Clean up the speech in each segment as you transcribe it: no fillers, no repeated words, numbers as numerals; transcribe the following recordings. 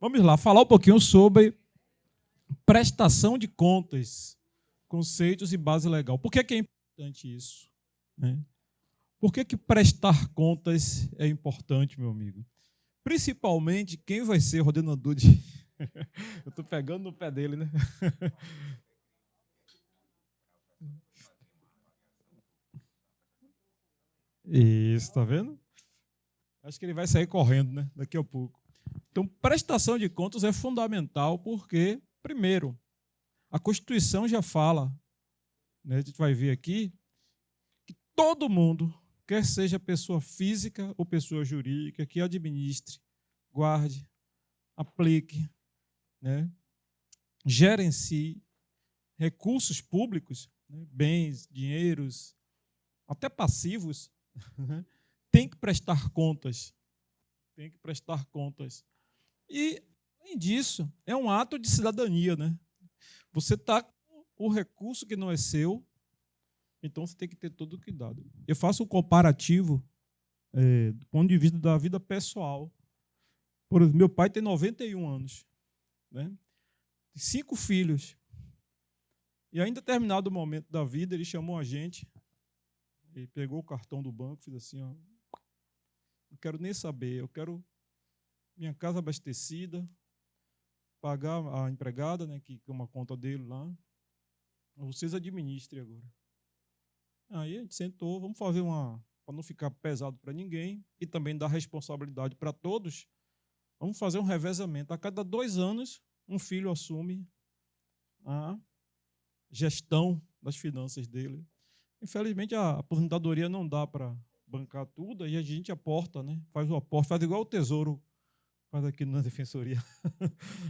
Vamos lá, falar um pouquinho sobre prestação de contas, conceitos e base legal. Por que é importante isso? Né? Por que prestar contas é importante, meu amigo? Principalmente quem vai ser o ordenador de... Eu estou pegando no pé dele, né? Isso, tá vendo? Acho que ele vai sair correndo, né? Daqui a pouco. Então, prestação de contas é fundamental porque, primeiro, a Constituição já fala, né? A gente vai ver aqui, que todo mundo, quer seja pessoa física ou pessoa jurídica, que administre, guarde, aplique, né? Gerencie recursos públicos, né? Bens, dinheiros, até passivos, né? Tem que prestar contas. Tem que prestar contas. E, além disso, é um ato de cidadania, né? Você está com o recurso que não é seu, então você tem que ter todo o cuidado. Eu faço um comparativo do ponto de vista da vida pessoal. Por exemplo, meu pai tem 91 anos, né? 5 filhos. E ainda determinado momento da vida, ele chamou a gente, ele pegou o cartão do banco, fez assim, ó, não quero nem saber, eu quero minha casa abastecida, pagar a empregada, né, que é uma conta dele lá, vocês administrem agora. Aí a gente sentou, vamos fazer para não ficar pesado para ninguém e também dar responsabilidade para todos, vamos fazer um revezamento. A cada 2 anos, um filho assume a gestão das finanças dele. Infelizmente, a aposentadoria não dá para bancar tudo, e a gente aporta, né? Faz o aporte, faz igual o Tesouro faz aqui na Defensoria.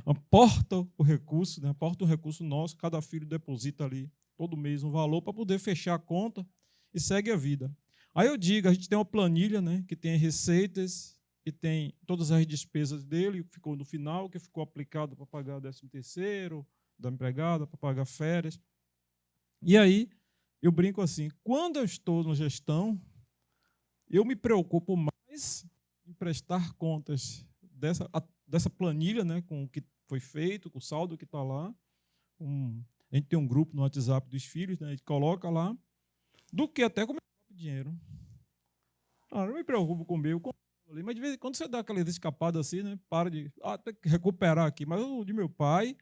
Aporta o recurso, né? Aporta um recurso nosso, cada filho deposita ali todo mês um valor para poder fechar a conta e segue a vida. Aí eu digo, a gente tem uma planilha, né, que tem receitas e tem todas as despesas dele, que ficou no final, que ficou aplicado para pagar 13º da empregada, para pagar férias. E aí, eu brinco assim, quando eu estou na gestão, eu me preocupo mais em prestar contas dessa planilha, né, com o que foi feito, com o saldo que está lá. A gente tem um grupo no WhatsApp dos filhos, né, a gente coloca lá, do que até com o meu próprio dinheiro. Eu não me preocupo com o meu, mas de vez em quando você dá aquela escapada assim, né, para de tem que recuperar aqui. Mas o de meu pai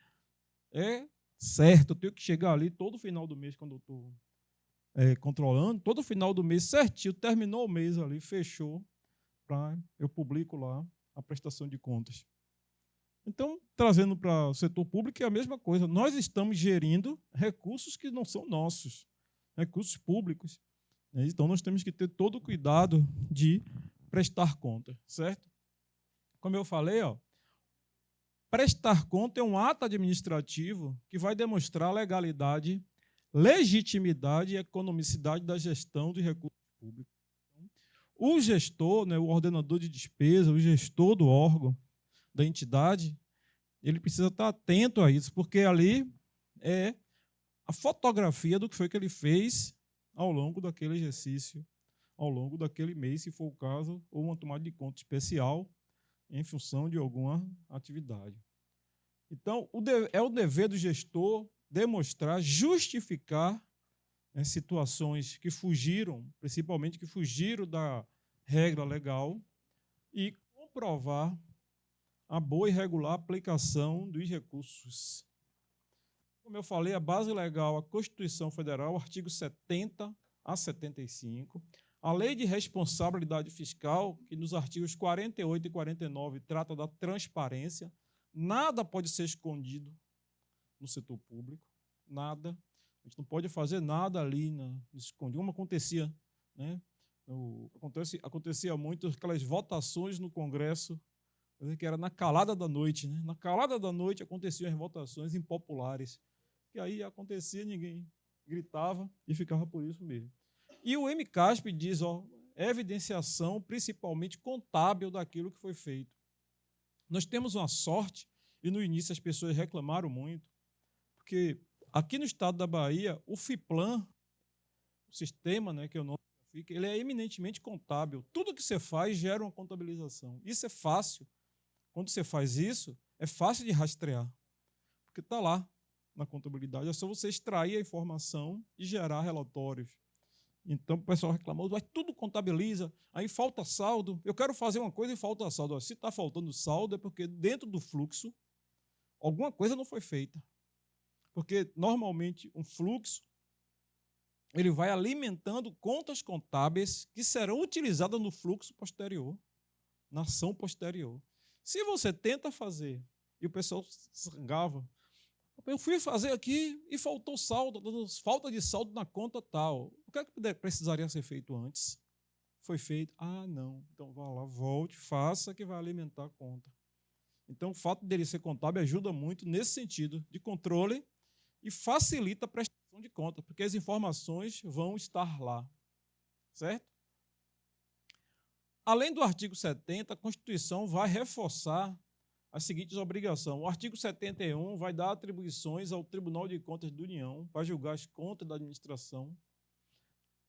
é certo, eu tenho que chegar ali todo final do mês, quando eu estou controlando, todo final do mês certinho, terminou o mês ali, fechou, eu publico lá a prestação de contas. Então, trazendo para o setor público, é a mesma coisa. Nós estamos gerindo recursos que não são nossos, recursos públicos. Então, nós temos que ter todo o cuidado de prestar conta, certo? Como eu falei, prestar conta é um ato administrativo que vai demonstrar a legalidade, legitimidade e economicidade da gestão de recursos públicos. O gestor, né, o ordenador de despesa, o gestor do órgão, da entidade, ele precisa estar atento a isso, porque ali é a fotografia do que foi que ele fez ao longo daquele exercício, ao longo daquele mês, se for o caso, ou uma tomada de conta especial em função de alguma atividade. Então, é o dever do gestor demonstrar, justificar situações que fugiram, principalmente que fugiram da regra legal, e comprovar a boa e regular aplicação dos recursos. Como eu falei, a base legal, a Constituição Federal, artigo 70 a 75, a Lei de Responsabilidade Fiscal, que nos artigos 48 e 49 trata da transparência, nada pode ser escondido no setor público, nada. A gente não pode fazer nada ali escondido, como acontecia, né? Acontecia muito aquelas votações no Congresso, que era na calada da noite, né? Na calada da noite aconteciam as votações impopulares, que aí acontecia, ninguém gritava e ficava por isso mesmo. E o MCASP diz, evidenciação principalmente contábil daquilo que foi feito. Nós temos uma sorte, e no início as pessoas reclamaram muito, porque aqui no estado da Bahia, o FIPLAN, o sistema, né, que é o nome da FIC, ele é eminentemente contábil. Tudo que você faz gera uma contabilização. Isso é fácil. Quando você faz isso, é fácil de rastrear, porque está lá na contabilidade. É só você extrair a informação e gerar relatórios. Então, o pessoal reclamou, mas tudo contabiliza, aí falta saldo. Eu quero fazer uma coisa e falta saldo. Se está faltando saldo, é porque dentro do fluxo, alguma coisa não foi feita. Porque, normalmente, um fluxo ele vai alimentando contas contábeis que serão utilizadas no fluxo posterior, na ação posterior. Se você tenta fazer, e o pessoal zangava, eu fui fazer aqui e faltou saldo, falta de saldo na conta tal. O que é que precisaria ser feito antes? Foi feito? Ah, não. Então vá lá, volte, faça que vai alimentar a conta. Então o fato dele ser contábil ajuda muito nesse sentido de controle e facilita a prestação de conta, porque as informações vão estar lá, certo? Além do artigo 70, a Constituição vai reforçar as seguintes obrigações. O artigo 71 vai dar atribuições ao Tribunal de Contas da União para julgar as contas da administração.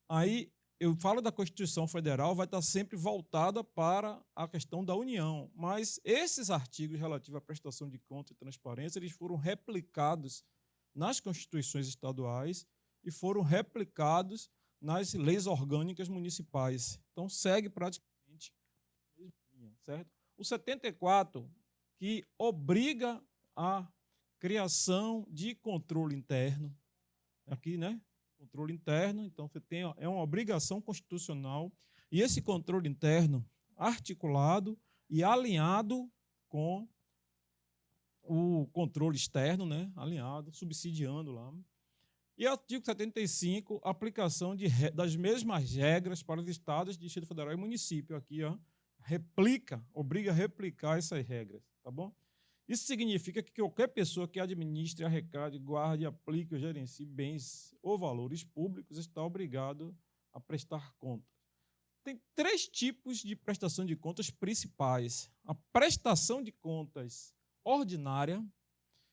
Aí, eu falo da Constituição Federal, vai estar sempre voltada para a questão da União, mas esses artigos relativos à prestação de contas e transparência, eles foram replicados nas constituições estaduais e foram replicados nas leis orgânicas municipais. Então, segue praticamente a mesma linha, certo? O 74, que obriga a criação de controle interno, aqui, né? Controle interno, então você tem, é uma obrigação constitucional, e esse controle interno articulado e alinhado com o controle externo, né? Alinhado, subsidiando lá. E artigo 75, aplicação das mesmas regras para os estados, Distrito Federal e município. Aqui, ó, obriga a replicar essas regras, tá bom? Isso significa que qualquer pessoa que administre, arrecade, guarde, aplique ou gerencie bens ou valores públicos está obrigado a prestar contas. Tem 3 tipos de prestação de contas principais. A prestação de contas ordinária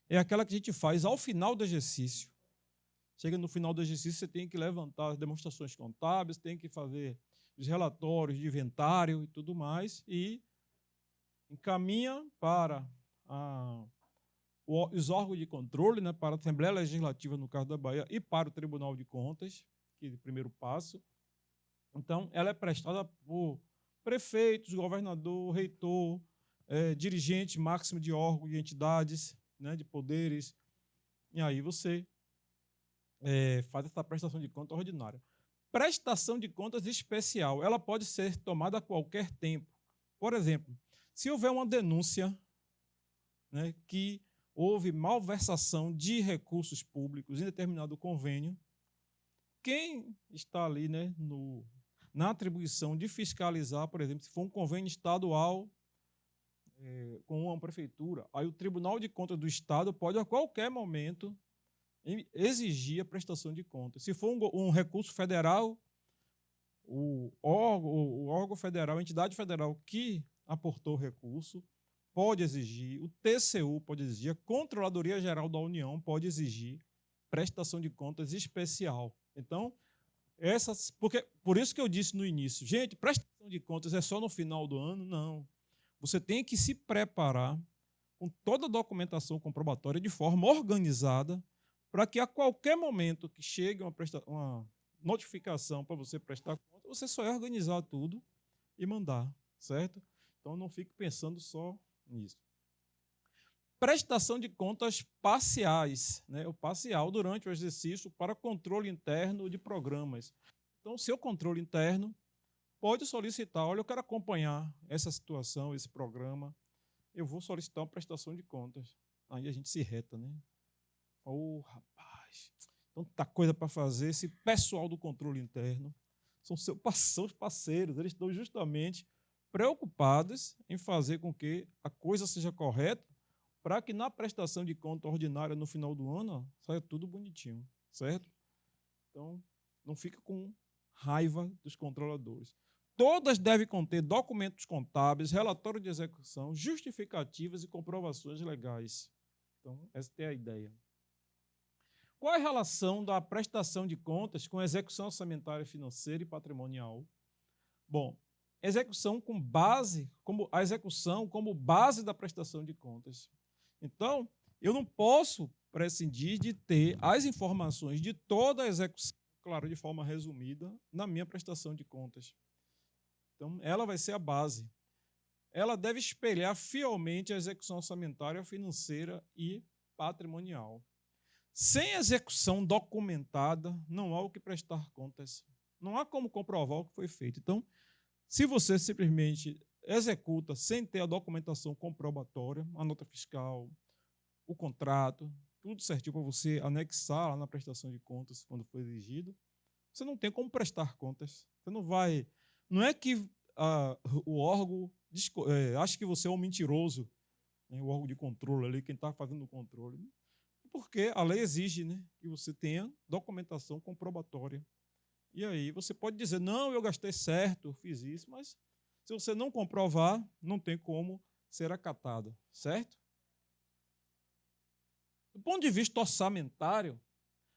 é aquela que a gente faz ao final do exercício. Chega no final do exercício, você tem que levantar as demonstrações contábeis, tem que fazer os relatórios de inventário e tudo mais, e encaminha para os órgãos de controle, né, para a Assembleia Legislativa, no caso da Bahia, e para o Tribunal de Contas, que é o primeiro passo. Então, ela é prestada por prefeitos, governador, reitor, dirigente máximo de órgãos, de entidades, né, de poderes, e aí você faz essa prestação de conta ordinária. Prestação de contas especial, ela pode ser tomada a qualquer tempo. Por exemplo, se houver uma denúncia, né, que houve malversação de recursos públicos em determinado convênio, quem está ali, né, na atribuição de fiscalizar, por exemplo, se for um convênio estadual com uma prefeitura, aí o Tribunal de Contas do Estado pode, a qualquer momento, exigir a prestação de contas. Se for um recurso federal, o órgão federal, a entidade federal que aportou o recurso, pode exigir, o TCU pode exigir, a Controladoria Geral da União pode exigir prestação de contas especial. Então, por isso que eu disse no início, gente, prestação de contas é só no final do ano? Não. Você tem que se preparar com toda a documentação comprobatória de forma organizada para que a qualquer momento que chegue uma notificação para você prestar conta, você só organizar tudo e mandar, certo? Então, não fique pensando só nisso. Prestação de contas parciais, né? O parcial durante o exercício para controle interno de programas. Então, o seu controle interno pode solicitar, olha, eu quero acompanhar essa situação, esse programa, eu vou solicitar uma prestação de contas. Aí a gente se reta, né? Rapaz, tanta coisa para fazer, esse pessoal do controle interno são seus parceiros, eles estão justamente preocupados em fazer com que a coisa seja correta, para que na prestação de conta ordinária no final do ano saia tudo bonitinho, certo? Então, não fica com raiva dos controladores. Todas devem conter documentos contábeis, relatório de execução, justificativas e comprovações legais. Então, essa é a ideia. Qual é a relação da prestação de contas com a execução orçamentária financeira e patrimonial? Bom, execução com base, como a execução como base da prestação de contas. Então, eu não posso prescindir de ter as informações de toda a execução, claro, de forma resumida, na minha prestação de contas. Então, ela vai ser a base. Ela deve espelhar fielmente a execução orçamentária, financeira e patrimonial. Sem execução documentada, não há o que prestar contas. Não há como comprovar o que foi feito. Então, se você simplesmente executa sem ter a documentação comprobatória, a nota fiscal, o contrato, tudo certinho para você anexar lá na prestação de contas quando for exigido, você não tem como prestar contas. Você não vai... Não é que o órgão acha que você é um mentiroso, né, o órgão de controle ali, quem está fazendo o controle. Porque a lei exige, né, que você tenha documentação comprobatória. E aí você pode dizer, não, eu gastei certo, eu fiz isso, mas se você não comprovar, não tem como ser acatado, certo? Do ponto de vista orçamentário,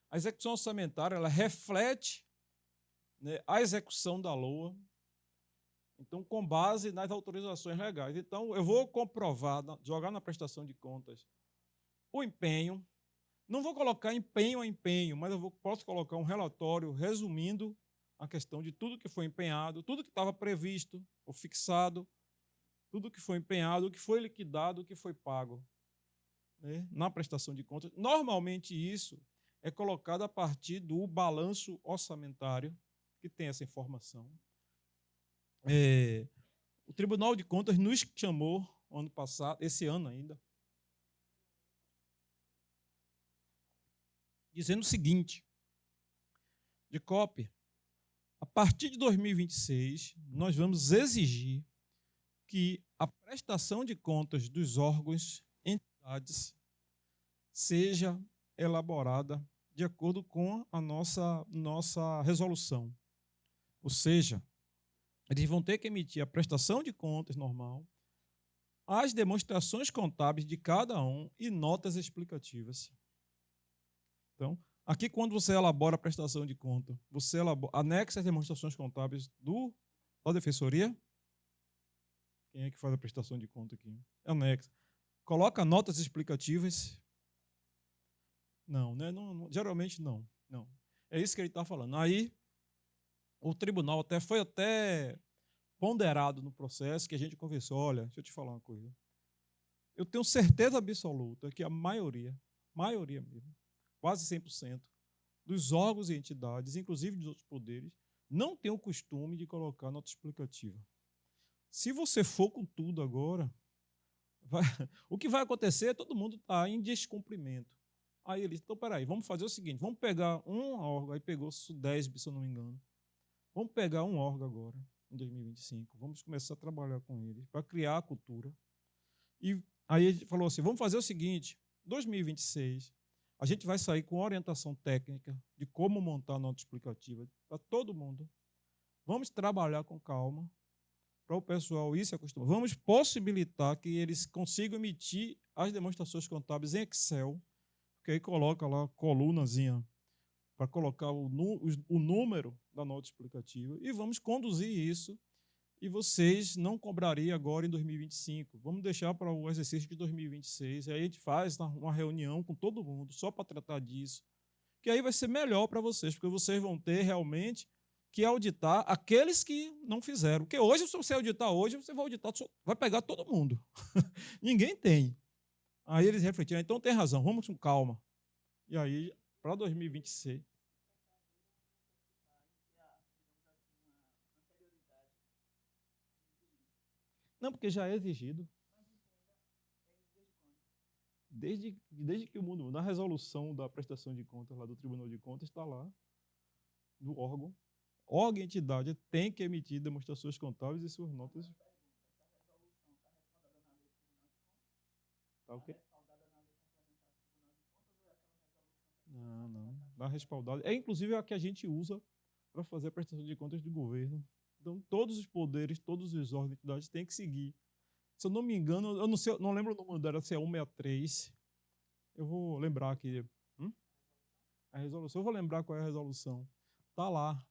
a execução orçamentária ela reflete, né, a execução da LOA, então, com base nas autorizações legais. Então, eu vou comprovar, jogar na prestação de contas o empenho. Não vou colocar empenho a empenho, mas posso colocar um relatório resumindo a questão de tudo que foi empenhado, tudo que estava previsto ou fixado, tudo que foi empenhado, o que foi liquidado, o que foi pago, né, na prestação de contas. Normalmente isso é colocado a partir do balanço orçamentário, que tem essa informação. O Tribunal de Contas nos chamou ano passado, esse ano ainda, dizendo o seguinte: Jacob, a partir de 2026, nós vamos exigir que a prestação de contas dos órgãos e entidades seja elaborada de acordo com a nossa resolução. Ou seja, eles vão ter que emitir a prestação de contas normal, as demonstrações contábeis de cada um e notas explicativas. Então, aqui, quando você elabora a prestação de conta, você anexa as demonstrações contábeis da Defensoria. Quem é que faz a prestação de conta aqui? Anexa. Coloca notas explicativas. Não, né? Não, geralmente não. É isso que ele está falando. Aí, o tribunal foi até ponderado no processo, que a gente conversou. Olha, deixa eu te falar uma coisa. Eu tenho certeza absoluta que a maioria mesmo, quase 100%, dos órgãos e entidades, inclusive dos outros poderes, não tem o costume de colocar nota explicativa. Se você for com tudo agora, o que vai acontecer é todo mundo está em descumprimento. Aí ele disse, então, peraí, vamos fazer o seguinte, vamos pegar um órgão, aí pegou o SUDESB, se eu não me engano, vamos pegar um órgão agora, em 2025, vamos começar a trabalhar com ele, para criar a cultura. E aí ele falou assim, vamos fazer o seguinte, 2026, a gente vai sair com orientação técnica de como montar a nota explicativa para todo mundo. Vamos trabalhar com calma para o pessoal ir se acostumar. Vamos possibilitar que eles consigam emitir as demonstrações contábeis em Excel, porque aí coloca lá a colunazinha para colocar o número da nota explicativa e vamos conduzir isso e vocês não cobrariam agora em 2025. Vamos deixar para o exercício de 2026. E aí a gente faz uma reunião com todo mundo só para tratar disso, que aí vai ser melhor para vocês, porque vocês vão ter realmente que auditar aqueles que não fizeram. Porque hoje, se você auditar hoje, você vai auditar, vai pegar todo mundo. Ninguém tem. Aí eles refletiram, então tem razão, vamos com calma. E aí, para 2026... Não, porque já é exigido. Desde que o mundo... Na resolução da prestação de contas lá do Tribunal de Contas, está lá, do órgão. Órgão e entidade tem que emitir demonstrações contábeis e suas notas. Tá ok? Não. Está respaldada. É inclusive a que a gente usa para fazer a prestação de contas do governo. Então, todos os poderes, todos os órgãos e entidades têm que seguir. Se eu não me engano, eu não lembro o número dela, se é 163. Eu vou lembrar aqui. A resolução, eu vou lembrar qual é a resolução. Está lá.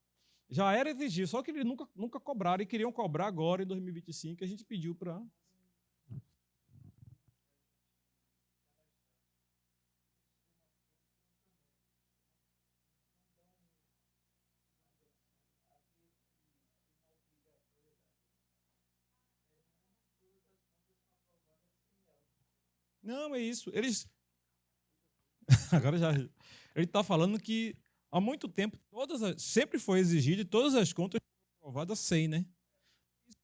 Já era exigido, só que eles nunca cobraram e queriam cobrar agora, em 2025, a gente pediu para... Não, é isso. Eles... Agora já... Ele está falando que há muito tempo, sempre foi exigido e todas as contas foram aprovadas sem, né?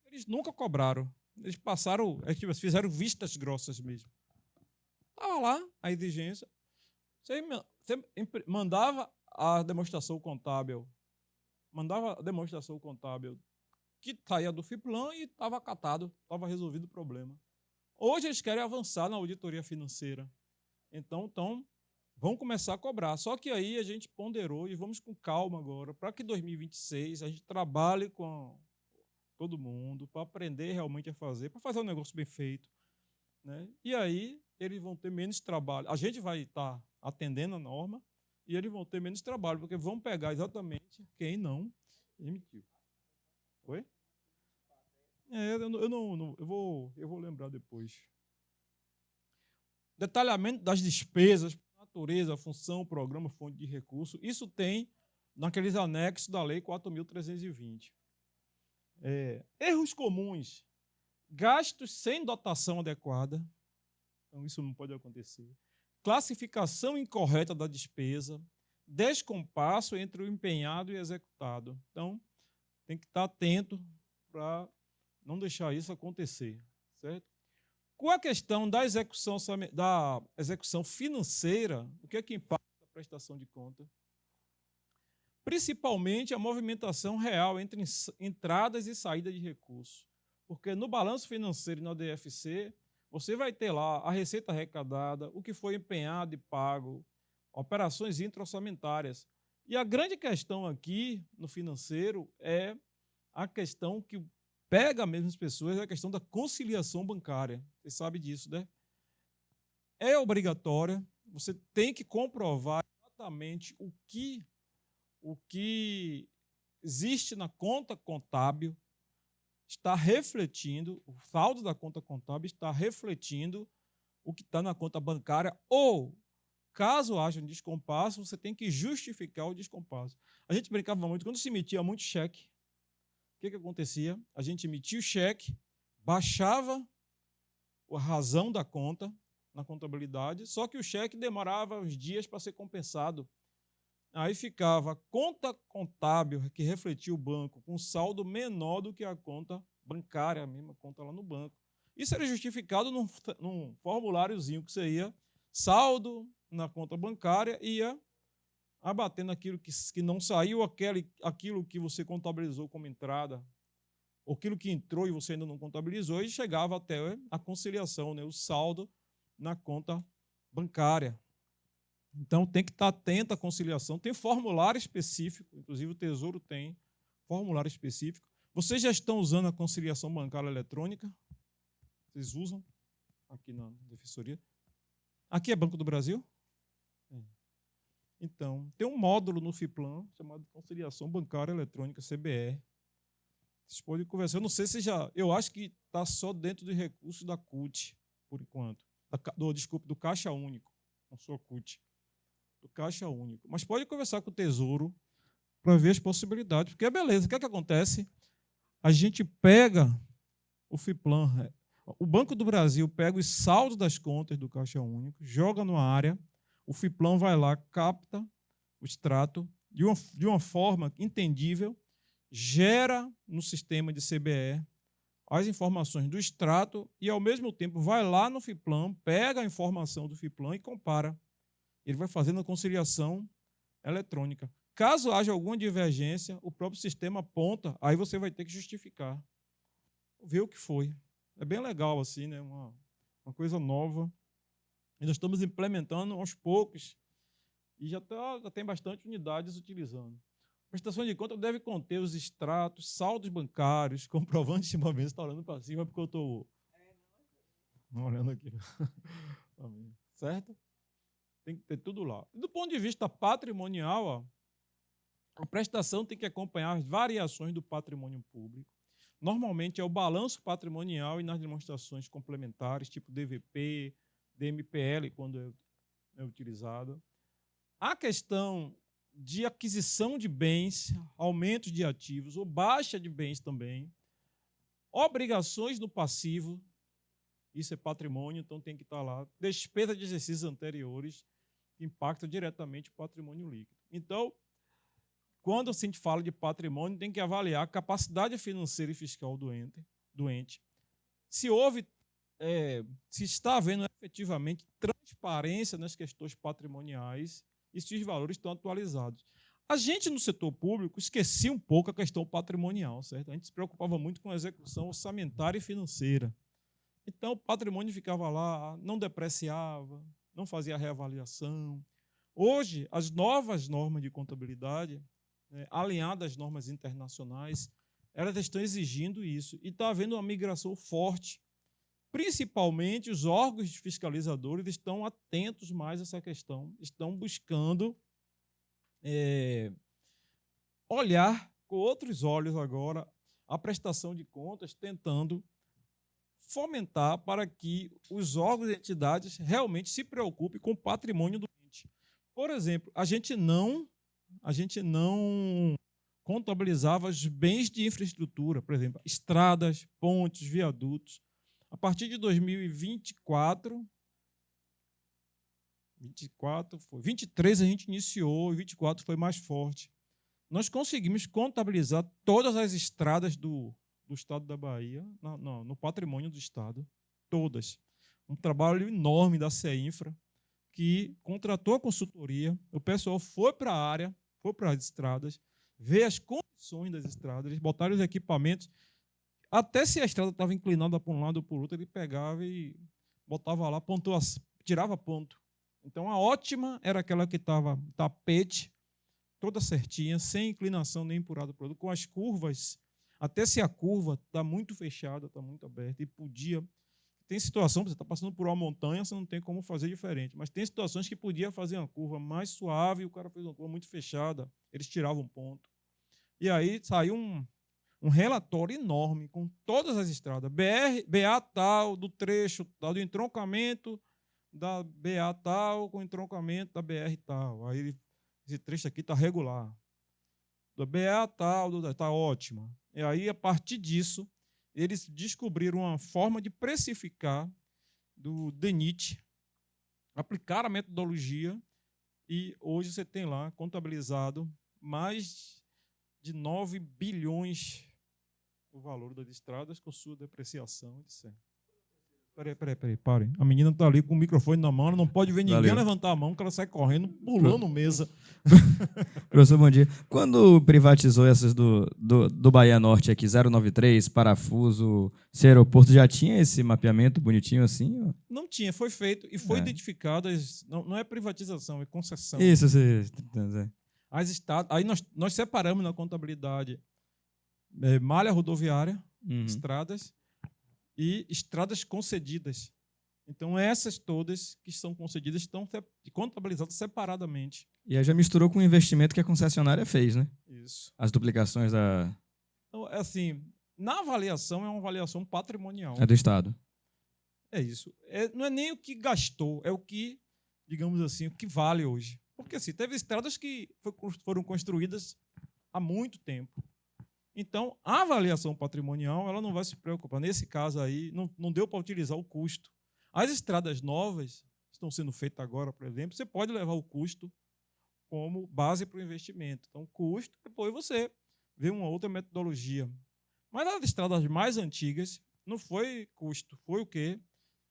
Eles nunca cobraram. Eles passaram, fizeram vistas grossas mesmo. Estava lá a exigência. Você mandava a demonstração contábil, que saía do FIPLAN e estava acatado, estava resolvido o problema. Hoje eles querem avançar na auditoria financeira. Então, vão começar a cobrar. Só que aí a gente ponderou e vamos com calma agora, para que em 2026 a gente trabalhe com todo mundo, para aprender realmente a fazer, para fazer um negócio bem feito, né? E aí eles vão ter menos trabalho. A gente vai estar atendendo a norma e eles vão ter menos trabalho, porque vão pegar exatamente quem não emitiu. Oi? Eu vou lembrar depois. Detalhamento das despesas, natureza, função, programa, fonte de recurso. Isso tem naqueles anexos da Lei 4.320. Erros comuns. Gastos sem dotação adequada. Então, isso não pode acontecer. Classificação incorreta da despesa. Descompasso entre o empenhado e o executado. Então, tem que estar atento para não deixar isso acontecer, certo? Com a questão da execução financeira, o que é que impacta a prestação de conta? Principalmente a movimentação real entre entradas e saídas de recursos. Porque no balanço financeiro e no DFC, você vai ter lá a receita arrecadada, o que foi empenhado e pago, operações intra-orçamentárias. E a grande questão aqui no financeiro é a questão que pega mesmo as pessoas, é a questão da conciliação bancária. Você sabe disso, né? É obrigatória, você tem que comprovar exatamente o que existe na conta contábil, está refletindo, o saldo da conta contábil está refletindo o que está na conta bancária, ou, caso haja um descompasso, você tem que justificar o descompasso. A gente brincava muito, quando se emitia muito cheque, o que acontecia? A gente emitia o cheque, baixava a razão da conta na contabilidade, só que o cheque demorava uns dias para ser compensado. Aí ficava a conta contábil que refletia o banco com saldo menor do que a conta bancária, a mesma conta lá no banco. Isso era justificado num formuláriozinho que você ia, saldo na conta bancária, ia abatendo aquilo que não saiu, aquilo que você contabilizou como entrada, ou aquilo que entrou e você ainda não contabilizou, e chegava até a conciliação, né, o saldo na conta bancária. Então, tem que estar atento à conciliação. Tem formulário específico, inclusive o Tesouro tem formulário específico. Vocês já estão usando a conciliação bancária eletrônica? Vocês usam aqui na Defensoria? Aqui é Banco do Brasil? Então, tem um módulo no FIPLAN chamado Conciliação Bancária Eletrônica, CBR. Vocês podem conversar. Eu não sei se já... Eu acho que está só dentro de recursos da CUT, por enquanto. Do Caixa Único, não sou CUT. Do Caixa Único. Mas pode conversar com o Tesouro para ver as possibilidades. Porque é beleza. O que é que acontece? A gente pega o FIPLAN, o Banco do Brasil pega os saldos das contas do Caixa Único, joga numa área, o FIPLAN vai lá, capta o extrato de uma forma entendível, gera no sistema de CBE as informações do extrato e, ao mesmo tempo, vai lá no FIPLAN, pega a informação do FIPLAN e compara. Ele vai fazendo a conciliação eletrônica. Caso haja alguma divergência, o próprio sistema aponta, aí você vai ter que justificar. Ver o que foi. É bem legal, assim, né? Uma coisa nova. E nós estamos implementando aos poucos e já tem bastante unidades utilizando. A prestação de conta deve conter os extratos, saldos bancários, comprovantes de momento. Você está olhando para cima porque eu estou olhando aqui. Certo? Tem que ter tudo lá. E do ponto de vista patrimonial, A prestação tem que acompanhar as variações do patrimônio público. Normalmente é o balanço patrimonial e nas demonstrações complementares, tipo DVP, DMPL, quando é utilizado. A questão de aquisição de bens, aumento de ativos ou baixa de bens também. Obrigações no passivo, isso é patrimônio, então tem que estar lá. Despesa de exercícios anteriores, que impactam diretamente o patrimônio líquido. Então, quando a gente fala de patrimônio, tem que avaliar a capacidade financeira e fiscal do ente. Se houve, se está havendo efetivamente transparência nas questões patrimoniais e se os valores estão atualizados. A gente, no setor público, esquecia um pouco a questão patrimonial, certo? A gente se preocupava muito com a execução orçamentária e financeira. Então, o patrimônio ficava lá, não depreciava, não fazia reavaliação. Hoje, as novas normas de contabilidade, alinhadas às normas internacionais, elas estão exigindo isso. E está havendo uma migração forte. Principalmente, os órgãos fiscalizadores estão atentos mais a essa questão, estão buscando olhar com outros olhos agora a prestação de contas, tentando fomentar para que os órgãos e entidades realmente se preocupem com o patrimônio do ente. Por exemplo, a gente não contabilizava os bens de infraestrutura, por exemplo, estradas, pontes, viadutos. A partir de 2024, 23 a gente iniciou, e 24 foi mais forte. Nós conseguimos contabilizar todas as estradas do estado da Bahia, no patrimônio do estado, todas. Um trabalho enorme da CEINFRA, que contratou a consultoria, o pessoal foi para a área, foi para as estradas, ver as condições das estradas, eles botaram os equipamentos, até se a estrada estava inclinada para um lado ou para o outro, ele pegava e botava lá, tirava ponto. Então, a ótima era aquela que estava tapete, toda certinha, sem inclinação nem empurrada para o outro, com as curvas, até se a curva está muito fechada, está muito aberta, e podia... Tem situação, você está passando por uma montanha, você não tem como fazer diferente, mas tem situações que podia fazer uma curva mais suave, e o cara fez uma curva muito fechada, eles tiravam ponto. E aí saiu um relatório enorme com todas as estradas, BA tal, do trecho tal, do entroncamento da BA tal, com entroncamento da BR tal. Aí esse trecho aqui está regular. Da BA tal, está ótima. E aí, a partir disso, eles descobriram uma forma de precificar do DENIT, aplicar a metodologia, e hoje você tem lá contabilizado mais de 9 bilhões o valor das estradas com sua depreciação, etc. Peraí, parem. A menina está ali com o microfone na mão, não pode ver ninguém levantar a mão, que ela sai correndo, pulando mesa. Professor, bom dia. Quando privatizou essas do Bahia Norte aqui, 093, parafuso, esse aeroporto, já tinha esse mapeamento bonitinho assim? Não tinha, foi feito e foi identificado, não é privatização, é concessão. Isso. As estados, aí nós separamos na contabilidade malha rodoviária, estradas e estradas concedidas. Então, essas todas que são concedidas estão contabilizadas separadamente. E aí já misturou com o investimento que a concessionária fez, né? Isso. As duplicações da... Então, assim, na avaliação, é uma avaliação patrimonial. É do Estado. É isso. Não é nem o que gastou, é o que, digamos assim, o que vale hoje. Porque, assim, teve estradas que foram construídas há muito tempo. Então, a avaliação patrimonial, ela não vai se preocupar. Nesse caso aí, não deu para utilizar o custo. As estradas novas, que estão sendo feitas agora, por exemplo, você pode levar o custo como base para o investimento. Então, custo, depois você vê uma outra metodologia. Mas as estradas mais antigas, não foi custo, foi o quê?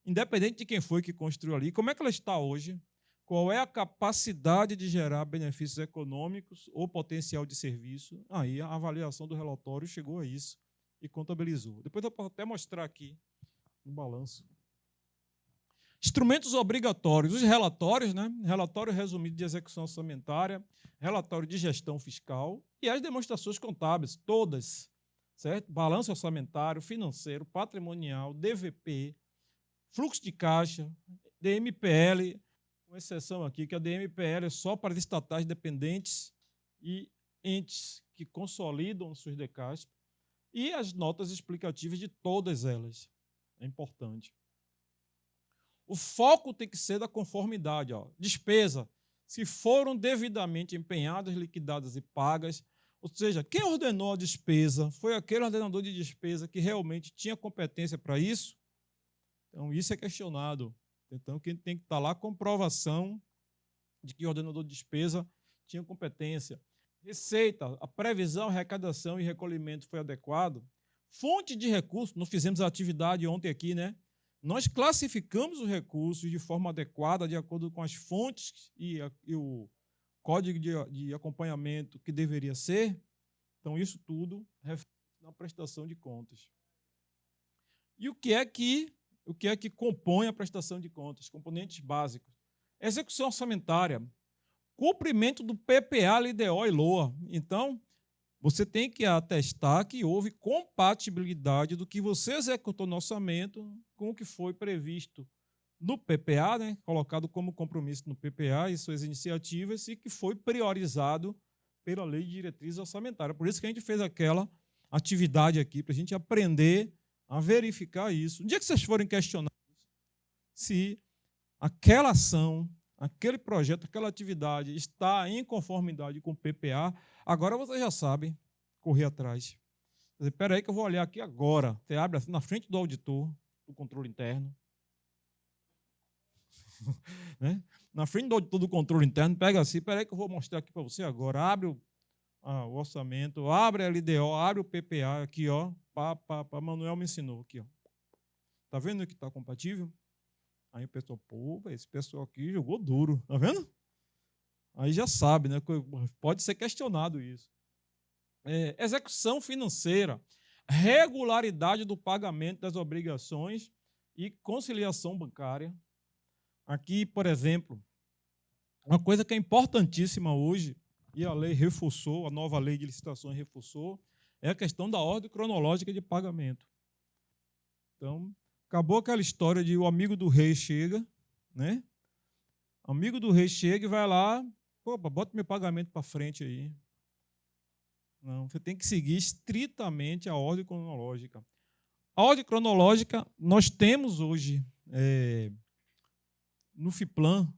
Independente de quem foi que construiu ali, como é que ela está hoje? Qual é a capacidade de gerar benefícios econômicos ou potencial de serviço? Aí a avaliação do relatório chegou a isso e contabilizou. Depois eu posso até mostrar aqui no balanço. Instrumentos obrigatórios, os relatórios, né? Relatório resumido de execução orçamentária, relatório de gestão fiscal e as demonstrações contábeis, todas, certo? Balanço orçamentário, financeiro, patrimonial, DVP, fluxo de caixa, DMPL, com exceção aqui, que a DMPL é só para estatais dependentes e entes que consolidam suas DECASP e as notas explicativas de todas elas. É importante. O foco tem que ser da conformidade. Ó. Despesa, se foram devidamente empenhadas, liquidadas e pagas, ou seja, quem ordenou a despesa foi aquele ordenador de despesa que realmente tinha competência para isso. Então, isso é questionado. Então, quem tem que estar lá, comprovação de que o ordenador de despesa tinha competência. Receita, a previsão, arrecadação e recolhimento foi adequado. Fonte de recursos, não fizemos a atividade ontem aqui, né? Nós classificamos os recursos de forma adequada, de acordo com as fontes e o código de acompanhamento que deveria ser. Então, isso tudo reflete na prestação de contas. E o que é que compõe a prestação de contas? Componentes básicos. Execução orçamentária, cumprimento do PPA, LDO e LOA. Então, você tem que atestar que houve compatibilidade do que você executou no orçamento com o que foi previsto no PPA, né, colocado como compromisso no PPA e suas iniciativas, e que foi priorizado pela Lei de Diretriz Orçamentária. Por isso que a gente fez aquela atividade aqui, para a gente aprender a verificar isso. No dia que vocês forem questionados se aquela ação, aquele projeto, aquela atividade está em conformidade com o PPA, agora vocês já sabem correr atrás. Espera aí que eu vou olhar aqui agora. Você abre assim na frente do auditor, do controle interno. Né? Na frente do auditor do controle interno, pega assim, espera aí que eu vou mostrar aqui para você agora. Abre o orçamento, abre a LDO, abre o PPA aqui, ó. Manuel me ensinou aqui, ó. Tá vendo que está compatível? Aí o pessoal, pô, esse pessoal aqui jogou duro, tá vendo? Aí já sabe, né? Pode ser questionado isso. Execução financeira, regularidade do pagamento das obrigações e conciliação bancária. Aqui, por exemplo, uma coisa que é importantíssima hoje, e a lei reforçou, a nova lei de licitações reforçou, é a questão da ordem cronológica de pagamento. Então, acabou aquela história de o amigo do rei chega, né? O amigo do rei chega e vai lá, opa, bota meu pagamento para frente aí. Não, você tem que seguir estritamente a ordem cronológica. A ordem cronológica, nós temos hoje, no FIPLAN,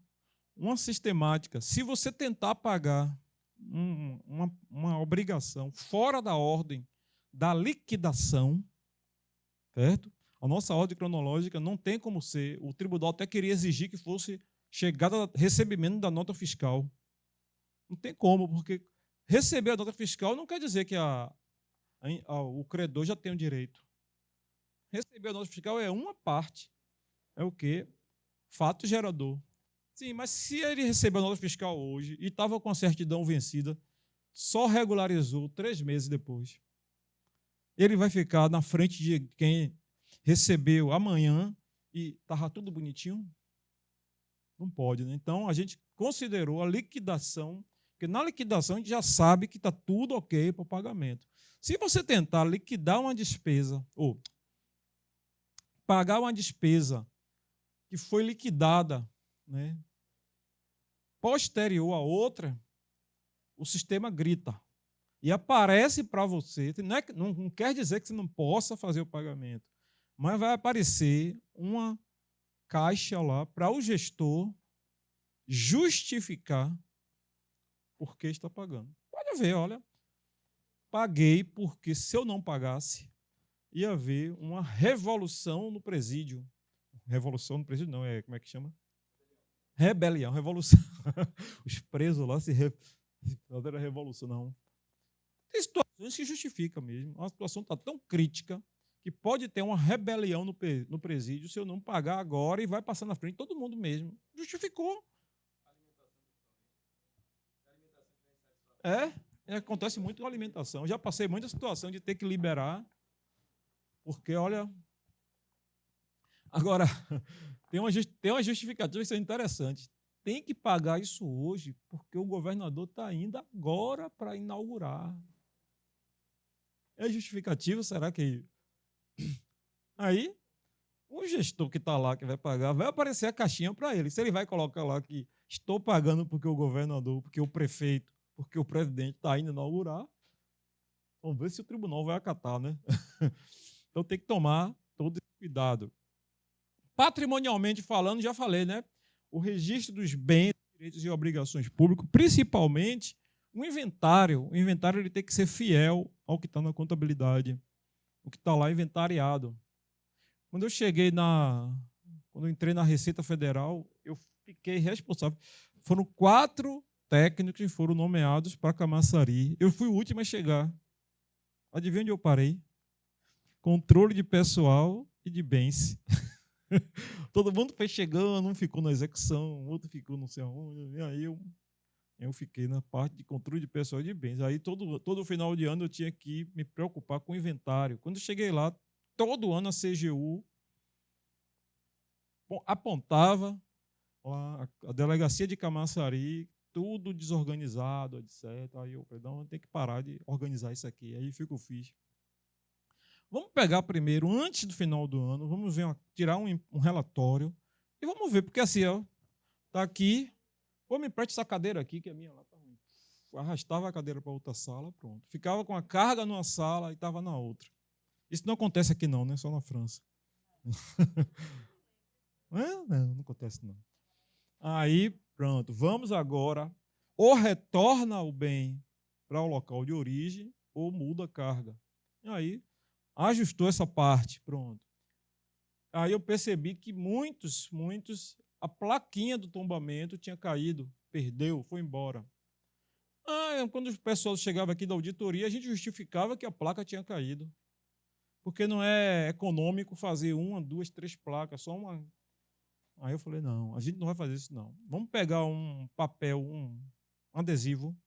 uma sistemática. Se você tentar pagar uma obrigação fora da ordem da liquidação, certo? A nossa ordem cronológica não tem como ser. O tribunal até queria exigir que fosse chegada recebimento da nota fiscal. Não tem como, porque receber a nota fiscal não quer dizer que o credor já tem o direito. Receber a nota fiscal é uma parte. É o quê? Fato gerador. Sim, mas se ele recebeu a nota fiscal hoje e estava com a certidão vencida, só regularizou 3 meses depois. Ele vai ficar na frente de quem recebeu amanhã e estava tudo bonitinho? Não pode, né? Então, a gente considerou a liquidação, porque na liquidação a gente já sabe que está tudo ok para o pagamento. Se você tentar liquidar uma despesa, ou pagar uma despesa que foi liquidada, né, posterior a outra, o sistema grita e aparece para você. Não quer dizer que você não possa fazer o pagamento, mas vai aparecer uma caixa lá para o gestor justificar por que está pagando. Pode ver, olha, paguei porque se eu não pagasse, ia haver uma revolução no presídio. Revolução no presídio não, como é que chama? Rebelião, revolução. Os presos lá não era revolução, não. Tem situações que justificam mesmo. A situação está tão crítica que pode ter uma rebelião no presídio se eu não pagar agora e vai passar na frente todo mundo mesmo. Justificou. Acontece muito com a alimentação. Já passei muita situação de ter que liberar, porque, olha... Agora, tem uma justificativa que é interessante. Tem que pagar isso hoje, porque o governador está indo agora para inaugurar. É justificativo? Será que... Aí, o gestor que está lá, que vai pagar, vai aparecer a caixinha para ele. Se ele vai colocar lá que estou pagando porque o governador, porque o prefeito, porque o presidente está indo inaugurar. Vamos ver se o tribunal vai acatar, né? Então tem que tomar todo esse cuidado. Patrimonialmente falando, já falei, né? O registro dos bens, direitos e obrigações públicos, principalmente o inventário. O inventário ele tem que ser fiel ao que está na contabilidade, o que está lá inventariado. Quando eu entrei na Receita Federal, eu fiquei responsável. Foram 4 técnicos que foram nomeados para Camaçari. Eu fui o último a chegar. Adivinha onde eu parei? Controle de pessoal e de bens. Todo mundo foi chegando, um ficou na execução, outro ficou não sei aonde. E aí eu fiquei na parte de controle de pessoal e de bens. Aí todo final de ano eu tinha que me preocupar com o inventário. Quando eu cheguei lá, todo ano a CGU apontava a delegacia de Camaçari, tudo desorganizado, etc. Aí eu falei, não, tem que parar de organizar isso aqui. Aí foi o que eu fiz. Vamos pegar primeiro, antes do final do ano, vamos ver, tirar um relatório e vamos ver, porque assim, ó, tá aqui, me empreste essa cadeira aqui, que a minha lá tá ruim. Arrastava a cadeira para outra sala, pronto. Ficava com a carga numa sala e estava na outra. Isso não acontece aqui não, né? Só na França. Não acontece não. Aí, pronto, vamos agora, ou retorna o bem para o local de origem, ou muda a carga. E aí, ajustou essa parte, pronto. Aí eu percebi que muitos, a plaquinha do tombamento tinha caído, perdeu, foi embora. Quando o pessoal chegava aqui da auditoria, a gente justificava que a placa tinha caído, porque não é econômico fazer 1, 2, 3 placas, só uma. Aí eu falei, não, a gente não vai fazer isso não. Vamos pegar um papel, um adesivo,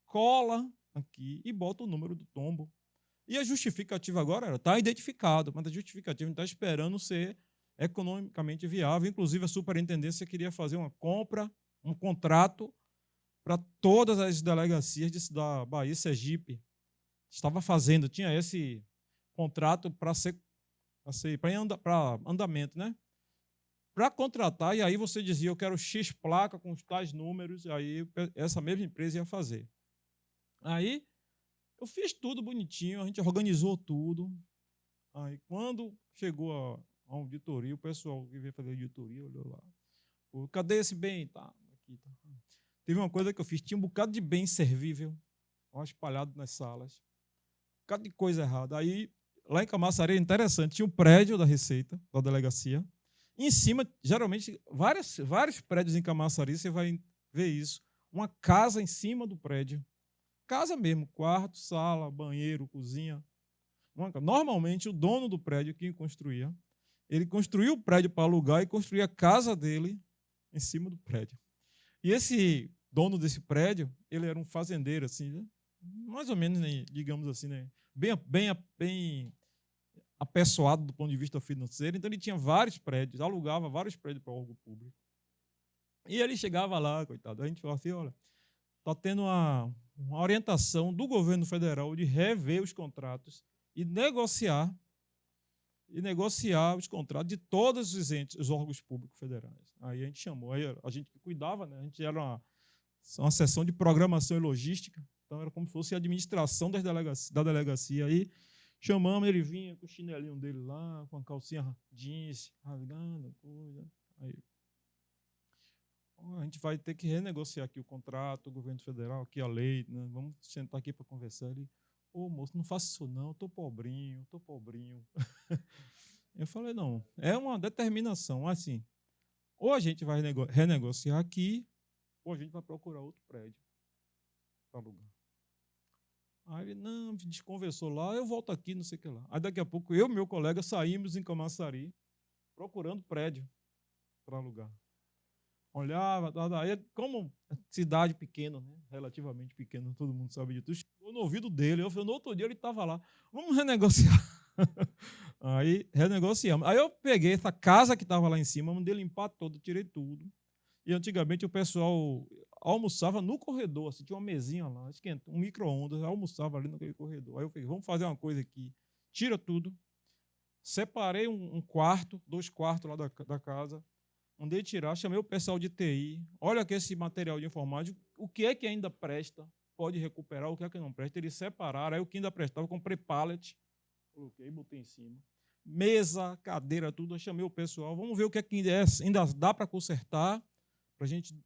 cola aqui e bota o número do tombo. E a justificativa agora está identificado, mas a justificativa não está esperando ser economicamente viável. Inclusive, a superintendência queria fazer uma compra, um contrato para todas as delegacias da Bahia, Sergipe. Estava fazendo, tinha esse contrato para andamento, né? Para contratar, e aí você dizia, eu quero X placa com os tais números, aí essa mesma empresa ia fazer. Aí eu fiz tudo bonitinho, a gente organizou tudo. Aí quando chegou a auditoria, o pessoal que veio fazer a auditoria olhou lá. Cadê esse bem? Tá, aqui, tá. Teve uma coisa que eu fiz, tinha um bocado de bem servível, espalhado nas salas. Um bocado de coisa errada. Aí, lá em Camaçari, é interessante, tinha um prédio da Receita, da delegacia. Em cima, geralmente, vários prédios em Camaçari, você vai ver isso. Uma casa em cima do prédio. Casa mesmo, quarto, sala, banheiro, cozinha. Normalmente, o dono do prédio, quem construía, ele construía o prédio para alugar e construía a casa dele em cima do prédio. E esse dono desse prédio, ele era um fazendeiro, assim, né? Mais ou menos, né, digamos assim, né? Bem apessoado do ponto de vista financeiro. Então, ele tinha vários prédios, alugava vários prédios para o órgão público. E ele chegava lá, coitado, a gente falava assim, olha, está tendo uma orientação do governo federal de rever os contratos e negociar os contratos de todos os órgãos públicos federais. Aí a gente chamou, aí a gente que cuidava, né? A gente era uma seção de programação e logística, então era como se fosse a administração da delegacia. Aí chamamos, ele vinha com o chinelinho dele lá, com a calcinha jeans, rasgando, coisa. Aí a gente vai ter que renegociar aqui o contrato, o governo federal, aqui a lei, né? Vamos sentar aqui para conversar. Ele, moço, não faça isso não, estou pobrinho. Eu falei, não, é uma determinação, assim, ou a gente vai renegociar aqui, ou a gente vai procurar outro prédio para alugar. Aí ele, não, desconversou lá, eu volto aqui, não sei o que lá. Aí daqui a pouco eu e meu colega saímos em Camaçari, procurando prédio para alugar. Olhava, aí como cidade pequena, né? Relativamente pequena, todo mundo sabe de tudo, chegou no ouvido dele, eu falei, no outro dia ele estava lá, vamos renegociar. Aí renegociamos. Aí eu peguei essa casa que estava lá em cima, mandei limpar todo, tirei tudo. E antigamente o pessoal almoçava no corredor, assim, tinha uma mesinha lá, um micro-ondas, almoçava ali naquele corredor. Aí eu falei, vamos fazer uma coisa aqui, tira tudo. Separei um quarto, 2 quartos lá da casa, mandei tirar, chamei o pessoal de TI, olha aqui esse material de informática, o que é que ainda presta, pode recuperar, o que é que não presta, eles separaram, aí o que ainda prestava, eu comprei pallet, coloquei, botei em cima. Mesa, cadeira, tudo, eu chamei o pessoal, vamos ver o que é que ainda dá para consertar, para a gente,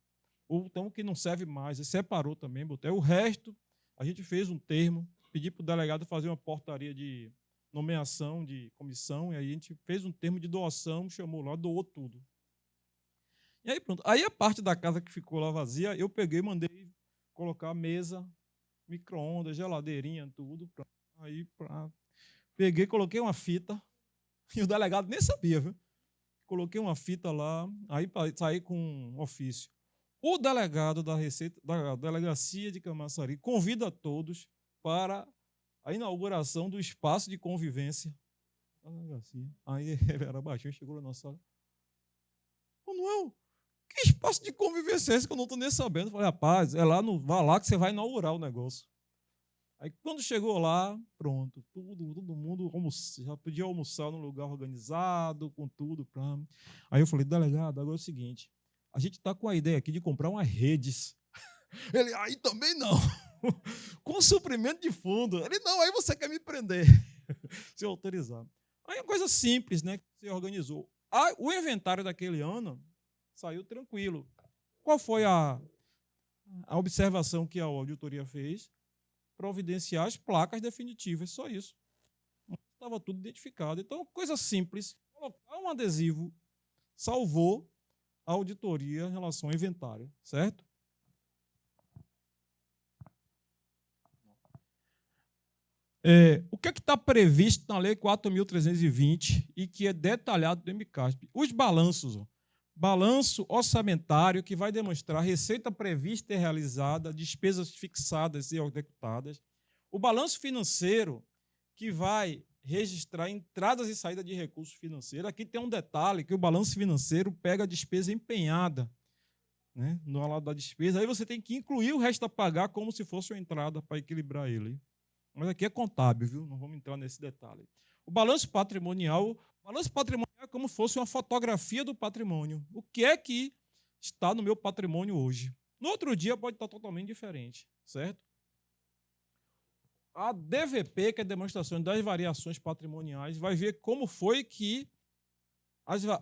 ou então o que não serve mais, e separou também, botei. O resto, a gente fez um termo, pedi para o delegado fazer uma portaria de nomeação de comissão, e aí a gente fez um termo de doação, chamou lá, doou tudo. E aí pronto. Aí a parte da casa que ficou lá vazia, eu peguei e mandei colocar mesa, micro-ondas, geladeirinha, tudo. Aí peguei, coloquei uma fita, e o delegado nem sabia, viu? Coloquei uma fita lá, aí saí com um ofício. O delegado da Receita, da Delegacia de Camaçari convida todos para a inauguração do espaço de convivência. Aí ele era baixinho, chegou lá na sala. Manuel, que espaço de convivência é esse que eu não estou nem sabendo? Eu falei, rapaz, é lá vá lá que você vai inaugurar o negócio. Aí quando chegou lá, pronto, todo mundo já podia almoçar num lugar organizado, com tudo. Aí eu falei, delegado, agora é o seguinte, a gente está com a ideia aqui de comprar umas redes. Ele, aí também não. Com suprimento de fundo. Ele, não, aí você quer me prender. Se autorizar. Aí é uma coisa simples, né, que você organizou. O inventário daquele ano saiu tranquilo. Qual foi a observação que a auditoria fez? Providenciar as placas definitivas, só isso. Estava tudo identificado. Então, coisa simples, colocar um adesivo salvou a auditoria em relação ao inventário, certo? O que está previsto na Lei 4.320 e que é detalhado no MCASP? Os balanços. Balanço orçamentário que vai demonstrar receita prevista e realizada, despesas fixadas e executadas. O balanço financeiro que vai registrar entradas e saídas de recursos financeiros. Aqui tem um detalhe, que o balanço financeiro pega a despesa empenhada, né, no lado da despesa. Aí você tem que incluir o resto a pagar como se fosse uma entrada para equilibrar ele. Mas aqui é contábil, viu? Não vamos entrar nesse detalhe. O balanço patrimonial é como se fosse uma fotografia do patrimônio. O que é que está no meu patrimônio hoje? No outro dia pode estar totalmente diferente, certo? A DVP, que é a demonstração das variações patrimoniais, vai ver como foi que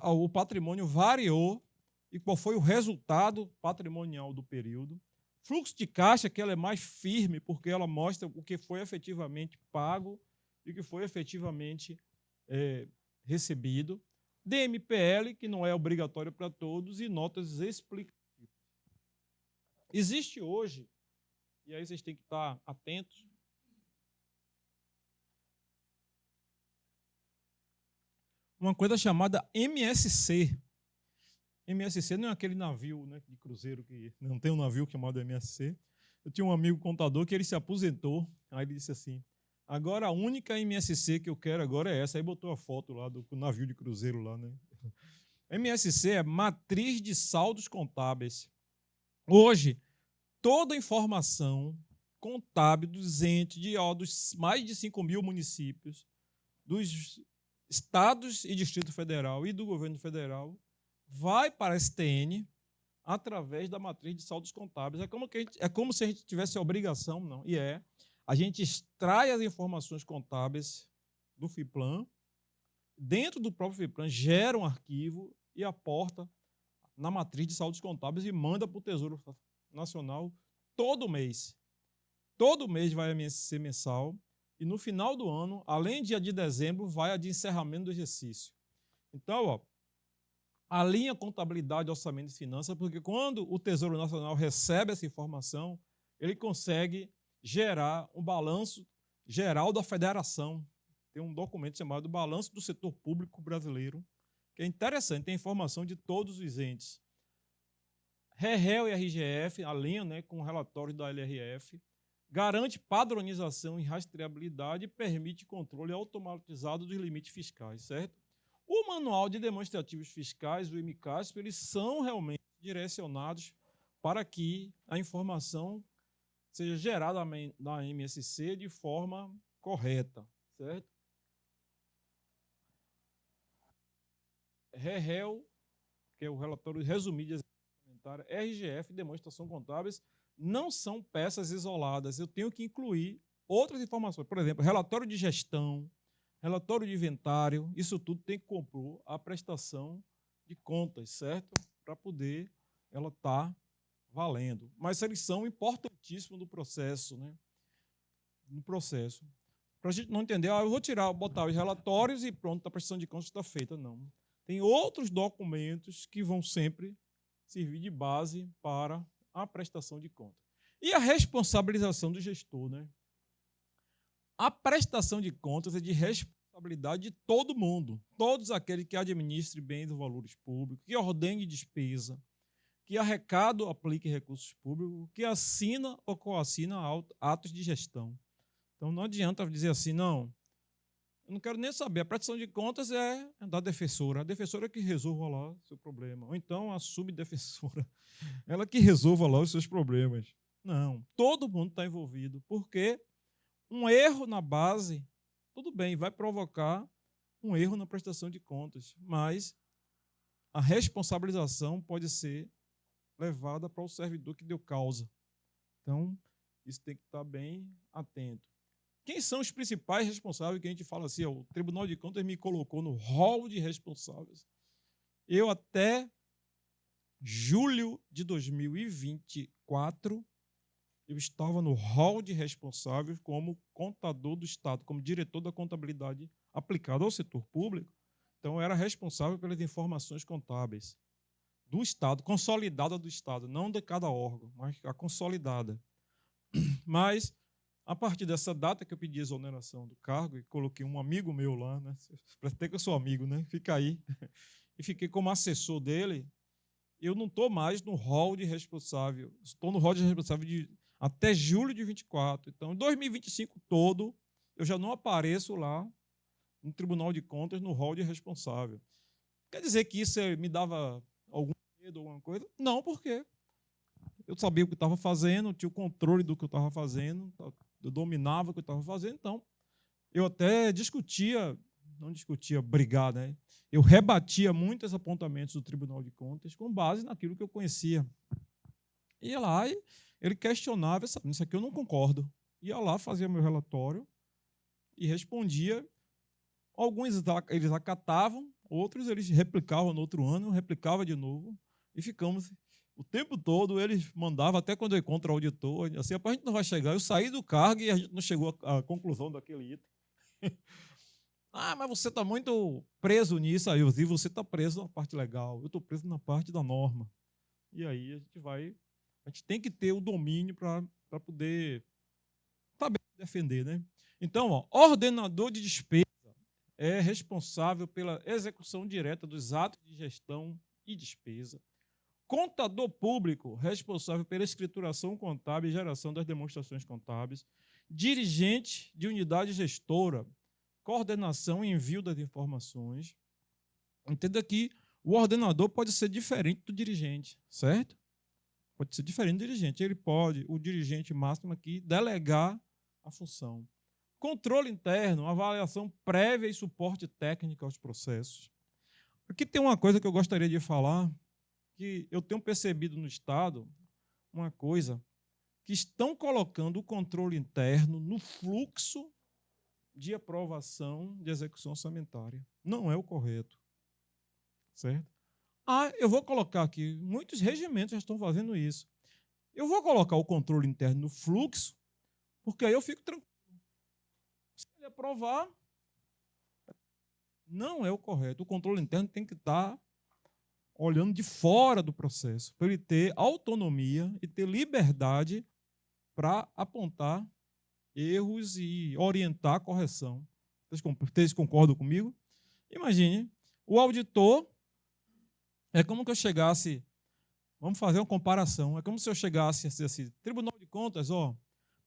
o patrimônio variou e qual foi o resultado patrimonial do período. Fluxo de caixa, que ela é mais firme, porque ela mostra o que foi efetivamente pago e o que foi efetivamente recebido. DMPL, que não é obrigatório para todos, e notas explicativas. Existe hoje, e aí vocês têm que estar atentos, uma coisa chamada MSC. MSC não é aquele navio, né, de cruzeiro que não tem um navio chamado MSC. Eu tinha um amigo contador que ele se aposentou, aí ele disse assim, agora a única MSC que eu quero agora é essa. Aí botou a foto lá do navio de cruzeiro lá, né? MSC é Matriz de Saldos Contábeis. Hoje, toda a informação contábil dos entes, dos mais de 5 mil municípios, dos estados e Distrito Federal e do governo federal, vai para a STN através da matriz de saldos contábeis. É como se a gente tivesse a obrigação, não, a gente extrai as informações contábeis do FIPLAN, dentro do próprio FIPLAN, gera um arquivo e aporta na matriz de saldos contábeis e manda para o Tesouro Nacional todo mês. Todo mês vai a MSC mensal e no final do ano, além de a de dezembro, vai a de encerramento do exercício. Então, alinha contabilidade, orçamento e finanças, porque quando o Tesouro Nacional recebe essa informação, ele consegue gerar um balanço geral da federação. Tem um documento chamado Balanço do Setor Público Brasileiro, que é interessante, tem informação de todos os entes. REREL e RGF alinham, né, com o relatório da LRF, garante padronização e rastreabilidade e permite controle automatizado dos limites fiscais, certo? O Manual de Demonstrativos Fiscais, o MCASP, eles são realmente direcionados para que a informação seja gerada na MSC de forma correta, certo? REREL, que é o relatório resumido de execução orçamentária, RGF e demonstração contábeis, não são peças isoladas. Eu tenho que incluir outras informações. Por exemplo, relatório de gestão, relatório de inventário, isso tudo tem que compor a prestação de contas, certo? Para poder ela estar valendo. Mas eles são importantíssimos no processo, né? No processo. Para a gente não entender, eu vou botar os relatórios e pronto, a prestação de contas está feita. Não. Tem outros documentos que vão sempre servir de base para a prestação de contas. E a responsabilização do gestor, né? A prestação de contas é de responsabilidade de todo mundo, todos aqueles que administrem bens e valores públicos, que ordene despesa, que arrecada ou aplique recursos públicos, que assina ou coassina atos de gestão. Então, não adianta dizer assim, não, eu não quero nem saber, a prestação de contas é da defensora, a defensora que resolva lá o seu problema, ou então a subdefensora, ela que resolva lá os seus problemas. Não, todo mundo está envolvido, porque um erro na base, tudo bem, vai provocar um erro na prestação de contas, mas a responsabilização pode ser levada para o servidor que deu causa. Então, isso tem que estar bem atento. Quem são os principais responsáveis que a gente fala assim, ó, o Tribunal de Contas me colocou no rol de responsáveis. Eu até julho de 2024, eu estava no rol de responsáveis como contador do Estado, como diretor da contabilidade aplicada ao setor público. Então, eu era responsável pelas informações contábeis do Estado, consolidada do Estado, não de cada órgão, mas a consolidada. Mas, a partir dessa data que eu pedi a exoneração do cargo, e coloquei um amigo meu lá, né? Até que eu sou amigo, né? Fica aí. E fiquei como assessor dele. Eu não estou mais no rol de responsável. Estou no rol de responsável até julho de 24. Então, em 2025 todo, eu já não apareço lá no Tribunal de Contas no rol de responsável. Quer dizer que isso me dava algum medo, alguma coisa? Não, porque eu sabia o que estava fazendo, tinha o controle do que eu estava fazendo, eu dominava o que eu estava fazendo, então eu até discutia, não discutia brigar, né? Eu rebatia muitos apontamentos do Tribunal de Contas com base naquilo que eu conhecia. Ia lá e ele questionava, isso aqui eu não concordo. Ia lá, fazia meu relatório e respondia. Alguns eles acatavam, outros eles replicavam no outro ano, eu replicava de novo, e ficamos o tempo todo, eles mandavam, até quando eu encontro o auditor, assim, a gente não vai chegar. Eu saí do cargo e a gente não chegou à conclusão daquele item. Ah, mas você está muito preso nisso. Aí eu digo, você está preso na parte legal, eu estou preso na parte da norma. E aí a gente tem que ter o domínio para poder saber defender, né? Então, ó, ordenador de despesa é responsável pela execução direta dos atos de gestão e despesa. Contador público, responsável pela escrituração contábil e geração das demonstrações contábeis. Dirigente de unidade gestora, coordenação e envio das informações. Entenda que o ordenador pode ser diferente do dirigente, certo? Pode ser diferente do dirigente. Ele pode, o dirigente máximo aqui, delegar a função. Controle interno, avaliação prévia e suporte técnico aos processos. Aqui tem uma coisa que eu gostaria de falar, que eu tenho percebido no Estado, uma coisa, que estão colocando o controle interno no fluxo de aprovação de execução orçamentária. Não é o correto. Certo? Eu vou colocar aqui, muitos regimentos já estão fazendo isso. Eu vou colocar o controle interno no fluxo, porque aí eu fico tranquilo. Se ele aprovar, não é o correto. O controle interno tem que estar olhando de fora do processo, para ele ter autonomia e ter liberdade para apontar erros e orientar a correção. Vocês concordam comigo? Imagine, o auditor é como que eu chegasse, vamos fazer uma comparação, é como se eu chegasse assim, Tribunal de Contas,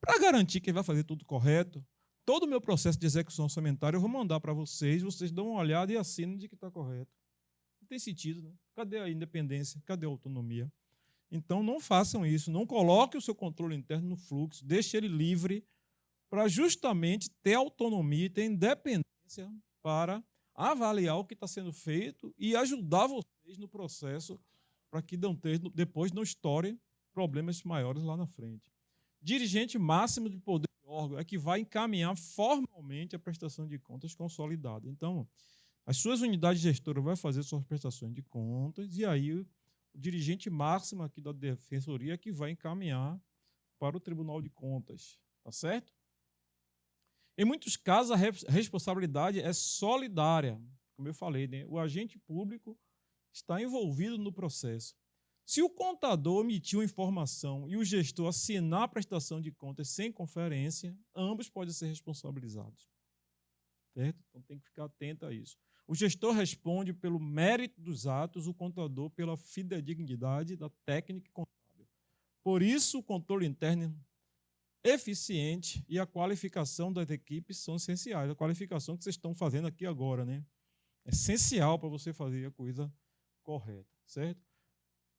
para garantir que ele vai fazer tudo correto, todo o meu processo de execução orçamentária eu vou mandar para vocês dão uma olhada e assinam de que está correto. Não tem sentido, né? Cadê a independência? Cadê a autonomia? Então, não façam isso, não coloquem o seu controle interno no fluxo, deixe ele livre para justamente ter autonomia e ter independência para avaliar o que está sendo feito e ajudar vocês no processo para que depois não estourem problemas maiores lá na frente. Dirigente máximo de poder de órgão é que vai encaminhar formalmente a prestação de contas consolidada. Então, as suas unidades gestoras vão fazer suas prestações de contas e aí o dirigente máximo aqui da Defensoria é que vai encaminhar para o Tribunal de Contas. Tá certo? Em muitos casos, a responsabilidade é solidária. Como eu falei, né? O agente público está envolvido no processo. Se o contador omitiu informação e o gestor assinar a prestação de contas sem conferência, ambos podem ser responsabilizados. Certo? Então tem que ficar atento a isso. O gestor responde pelo mérito dos atos, o contador pela fidedignidade da técnica contábil. Por isso, o controle interno eficiente e a qualificação das equipes são essenciais. A qualificação que vocês estão fazendo aqui agora, né? É essencial para você fazer a coisa correta, certo?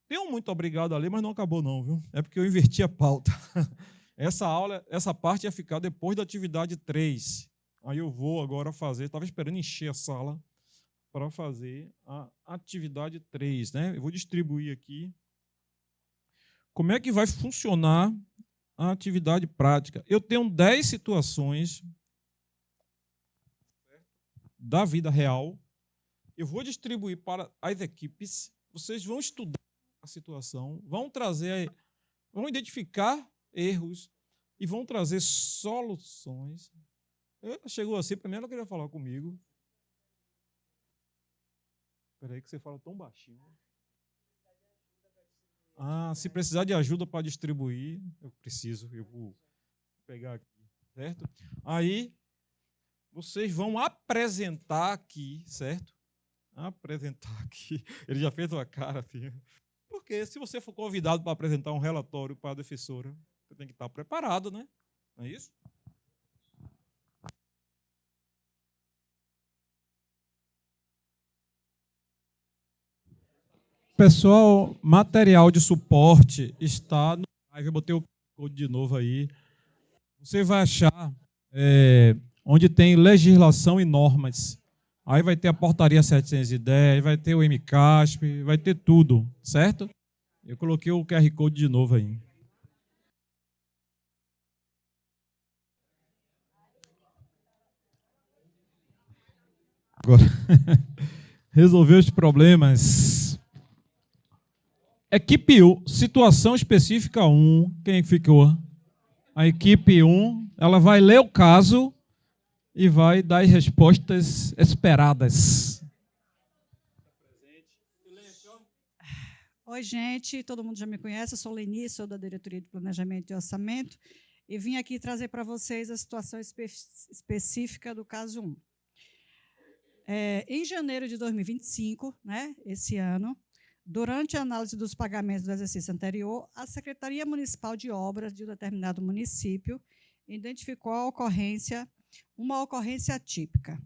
Tem um muito obrigado ali, mas não acabou não, viu? É porque eu inverti a pauta. Essa parte ia ficar depois da atividade 3. Aí eu vou agora fazer, estava esperando encher a sala para fazer a atividade 3, né? Eu vou distribuir aqui. Como é que vai funcionar a atividade prática? Eu tenho 10 situações da vida real. Eu vou distribuir para as equipes. Vocês vão estudar a situação, vão identificar erros e vão trazer soluções. Chegou assim, primeiro ela queria falar comigo. Espera aí que você fala tão baixinho. Se precisar de ajuda para distribuir, eu vou pegar aqui, certo? Aí, vocês vão apresentar aqui, certo? Apresentar aqui. Ele já fez uma cara assim. Porque se você for convidado para apresentar um relatório para a defensora, você tem que estar preparado, né? Não é isso? Pessoal, material de suporte está no live. Eu botei o código de novo aí. Você vai achar onde tem legislação e normas. Aí vai ter a portaria 710, vai ter o MCASP, vai ter tudo, certo? Eu coloquei o QR Code de novo aí. Agora, resolver os problemas. Equipe 1, situação específica 1. Quem ficou? A equipe 1, ela vai ler o caso e vai dar as respostas esperadas. Oi, gente, todo mundo já me conhece, eu sou Lenice, sou da Diretoria de Planejamento e Orçamento, e vim aqui trazer para vocês a situação específica do caso 1. Em janeiro de 2025, né, esse ano, durante a análise dos pagamentos do exercício anterior, a Secretaria Municipal de Obras de um determinado município identificou uma ocorrência atípica.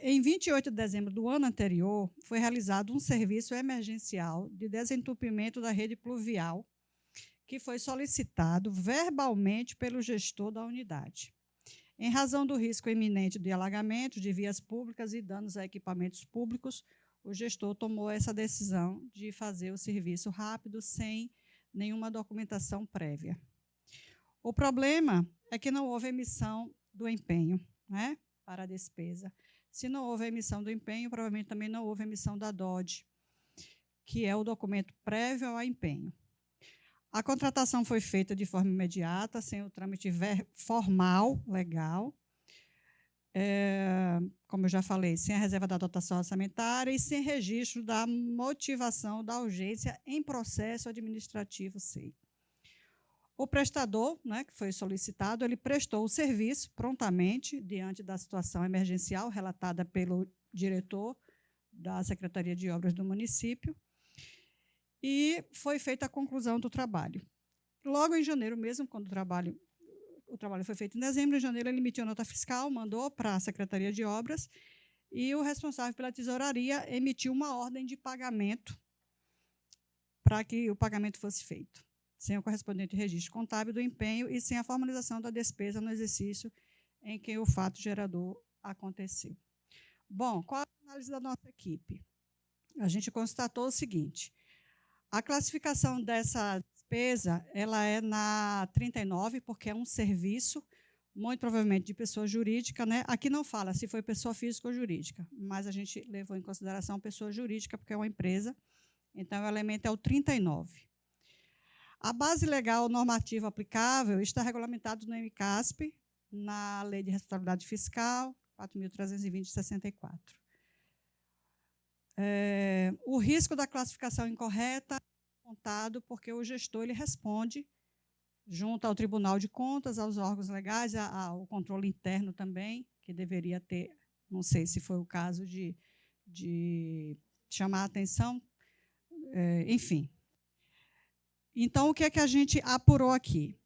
Em 28 de dezembro do ano anterior, foi realizado um serviço emergencial de desentupimento da rede pluvial, que foi solicitado verbalmente pelo gestor da unidade. Em razão do risco iminente de alagamento de vias públicas e danos a equipamentos públicos, o gestor tomou essa decisão de fazer o serviço rápido, sem nenhuma documentação prévia. O problema é que não houve emissão do empenho, né, para a despesa. Se não houve emissão do empenho, provavelmente também não houve emissão da DOD, que é o documento prévio ao empenho. A contratação foi feita de forma imediata, sem o trâmite formal, legal, como eu já falei, sem a reserva da dotação orçamentária e sem registro da motivação da urgência em processo administrativo SEI. O prestador, né, que foi solicitado, ele prestou o serviço prontamente diante da situação emergencial relatada pelo diretor da Secretaria de Obras do município e foi feita a conclusão do trabalho. Logo em janeiro mesmo, quando o trabalho foi feito em dezembro, em janeiro ele emitiu nota fiscal, mandou para a Secretaria de Obras e o responsável pela tesouraria emitiu uma ordem de pagamento para que o pagamento fosse feito, sem o correspondente registro contábil do empenho e sem a formalização da despesa no exercício em que o fato gerador aconteceu. Bom, qual a análise da nossa equipe? A gente constatou o seguinte: a classificação dessa despesa ela é na 39, porque é um serviço, muito provavelmente de pessoa jurídica, né? Aqui não fala se foi pessoa física ou jurídica, mas a gente levou em consideração pessoa jurídica, porque é uma empresa, então o elemento é o 39. A base legal normativa aplicável está regulamentado no MCASP, na Lei de Responsabilidade Fiscal, 4.320/64. O risco da classificação incorreta é apontado porque o gestor ele responde junto ao Tribunal de Contas, aos órgãos legais, ao controle interno também, que deveria ter, não sei se foi o caso de chamar a atenção, enfim. Então, o que é que a gente apurou aqui?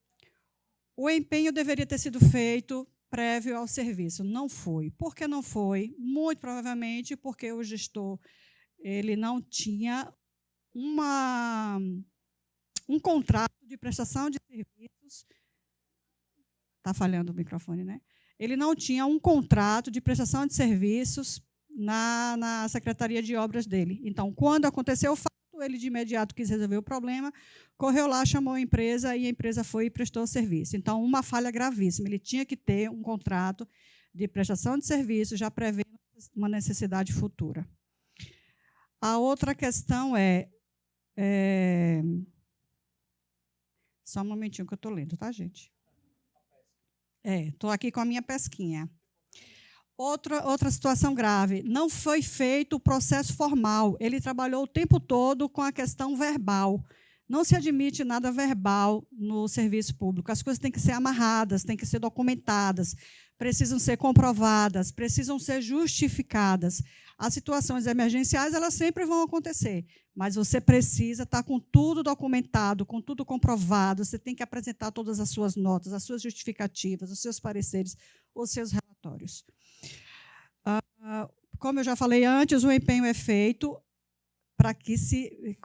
O empenho deveria ter sido feito prévio ao serviço. Não foi. Por que não foi? Muito provavelmente porque o gestor ele não tinha um contrato de prestação de serviços. Está falhando o microfone, né? Ele não tinha um contrato de prestação de serviços na Secretaria de Obras dele. Então, quando aconteceu o fato, ele de imediato quis resolver o problema, correu lá, chamou a empresa e a empresa foi e prestou o serviço. Então, uma falha gravíssima. Ele tinha que ter um contrato de prestação de serviço já prevendo uma necessidade futura. A outra questão só um momentinho que eu estou lendo, tá, gente? Estou aqui com a minha pesquinha. Outra situação grave, não foi feito o processo formal. Ele trabalhou o tempo todo com a questão verbal. Não se admite nada verbal no serviço público. As coisas têm que ser amarradas, têm que ser documentadas, precisam ser comprovadas, precisam ser justificadas. As situações emergenciais, elas sempre vão acontecer, mas você precisa estar com tudo documentado, com tudo comprovado, você tem que apresentar todas as suas notas, as suas justificativas, os seus pareceres, os seus relatórios. Como eu já falei antes, o empenho é feito para que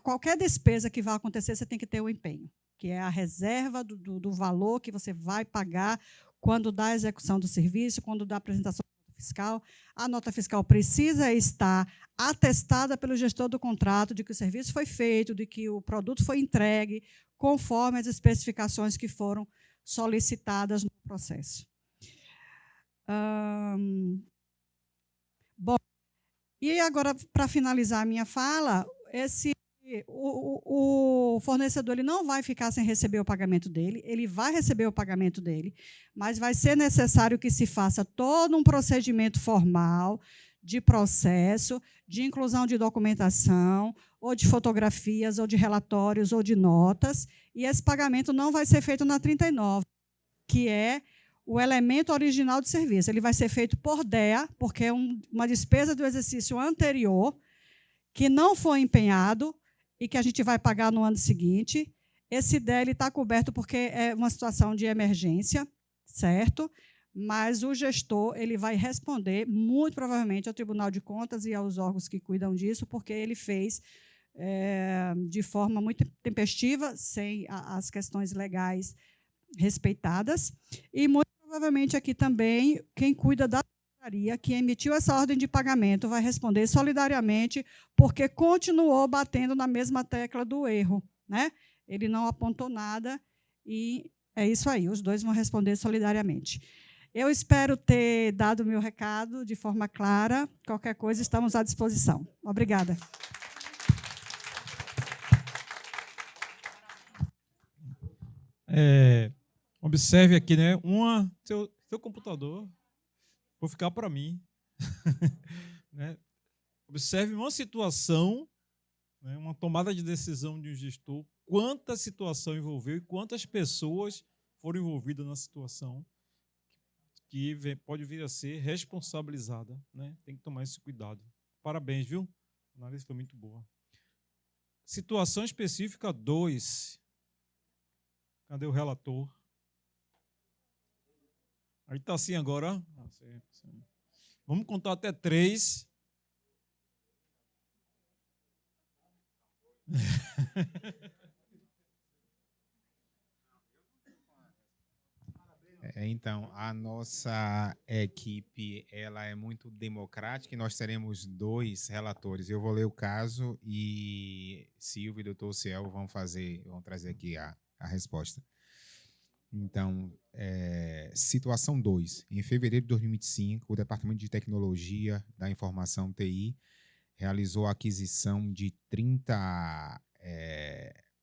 qualquer despesa que vá acontecer, você tem que ter o empenho, que é a reserva do valor que você vai pagar quando dá a execução do serviço, quando dá a apresentação da nota fiscal. A nota fiscal precisa estar atestada pelo gestor do contrato de que o serviço foi feito, de que o produto foi entregue, conforme as especificações que foram solicitadas no processo. Bom, e agora, para finalizar a minha fala, o fornecedor ele não vai ficar sem receber o pagamento dele, ele vai receber o pagamento dele, mas vai ser necessário que se faça todo um procedimento formal de processo, de inclusão de documentação, ou de fotografias, ou de relatórios, ou de notas, e esse pagamento não vai ser feito na 39, que é o elemento original do serviço. Ele vai ser feito por DEA, porque é uma despesa do exercício anterior, que não foi empenhado e que a gente vai pagar no ano seguinte. Esse DEA está coberto porque é uma situação de emergência, certo? Mas o gestor ele vai responder, muito provavelmente, ao Tribunal de Contas e aos órgãos que cuidam disso, porque ele fez de forma muito tempestiva, sem as questões legais respeitadas, e muito provavelmente aqui também quem cuida da secretaria, que emitiu essa ordem de pagamento, vai responder solidariamente, porque continuou batendo na mesma tecla do erro, né? Ele não apontou nada e é isso aí, os dois vão responder solidariamente. Eu espero ter dado o meu recado de forma clara. Qualquer coisa, estamos à disposição. Obrigada. Observe aqui, né? Seu computador, vou ficar para mim. Né? Observe uma situação, né? Uma tomada de decisão de um gestor, quanta situação envolveu e quantas pessoas foram envolvidas na situação que pode vir a ser responsabilizada. Né? Tem que tomar esse cuidado. Parabéns, viu? A análise foi muito boa. Situação específica 2. Cadê o relator? Aí está assim agora. Vamos contar até 3. Então, a nossa equipe ela é muito democrática e nós teremos 2 relatores. Eu vou ler o caso e Silvio e doutor Ciel vão trazer aqui a resposta. Então, situação 2. Em fevereiro de 2025, o Departamento de Tecnologia da Informação TI realizou a aquisição de 30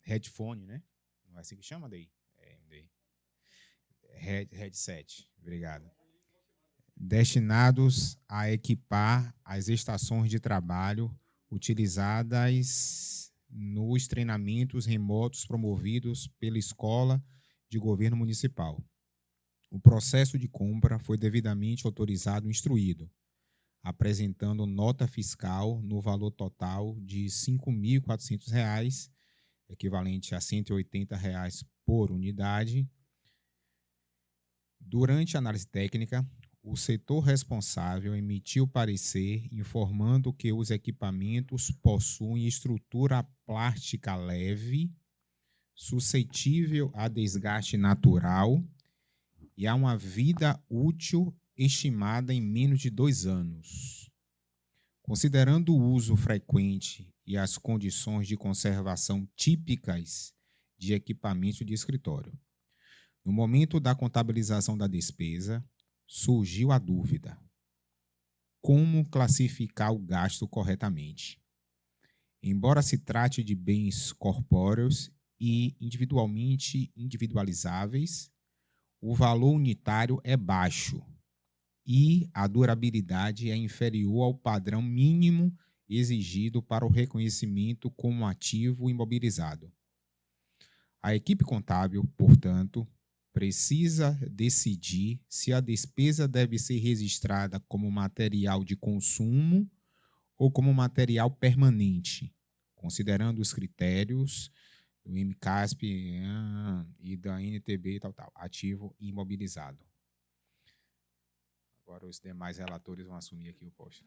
headphone, né? Não é assim que chama daí? Headset, obrigado. Destinados a equipar as estações de trabalho utilizadas nos treinamentos remotos promovidos pela Escola de Governo Municipal. O processo de compra foi devidamente autorizado e instruído, apresentando nota fiscal no valor total de R$ 5.400, equivalente a R$ 180 por unidade. Durante a análise técnica, o setor responsável emitiu parecer informando que os equipamentos possuem estrutura plástica leve, suscetível a desgaste natural e a uma vida útil estimada em menos de 2 anos. Considerando o uso frequente e as condições de conservação típicas de equipamento de escritório, no momento da contabilização da despesa, surgiu a dúvida: como classificar o gasto corretamente? Embora se trate de bens corpóreos e individualmente individualizáveis, o valor unitário é baixo e a durabilidade é inferior ao padrão mínimo exigido para o reconhecimento como ativo imobilizado. A equipe contábil, portanto, precisa decidir se a despesa deve ser registrada como material de consumo ou como material permanente, considerando os critérios do MCASP e da NTB, ativo imobilizado. Agora os demais relatores vão assumir aqui o posto.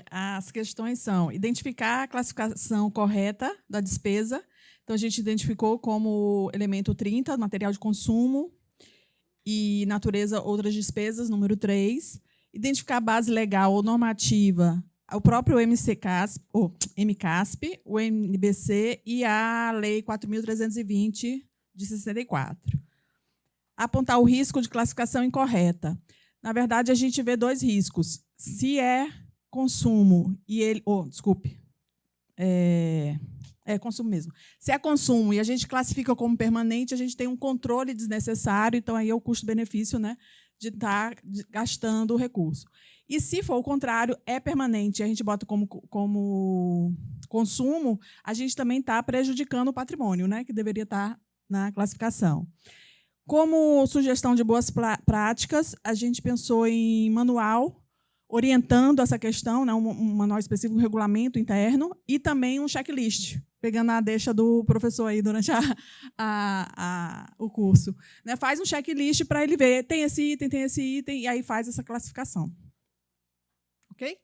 As questões são identificar a classificação correta da despesa. Então, a gente identificou como elemento 30, material de consumo, e natureza, outras despesas, número 3. Identificar a base legal ou normativa, o próprio MCASP, o NBC e a Lei 4.320, de 64. Apontar o risco de classificação incorreta. Na verdade, a gente vê 2 riscos. Se é consumo e ele, consumo mesmo. Se é consumo e a gente classifica como permanente, a gente tem um controle desnecessário, então aí é o custo-benefício, né, de estar gastando o recurso. E se for o contrário, é permanente, a gente bota como consumo, a gente também está prejudicando o patrimônio, né, que deveria estar na classificação. Como sugestão de boas práticas, a gente pensou em manual orientando essa questão, né, um manual específico, um regulamento interno, e também um checklist, pegando a deixa do professor aí durante o curso. Né, faz um checklist para ele ver, tem esse item, e aí faz essa classificação. Ok?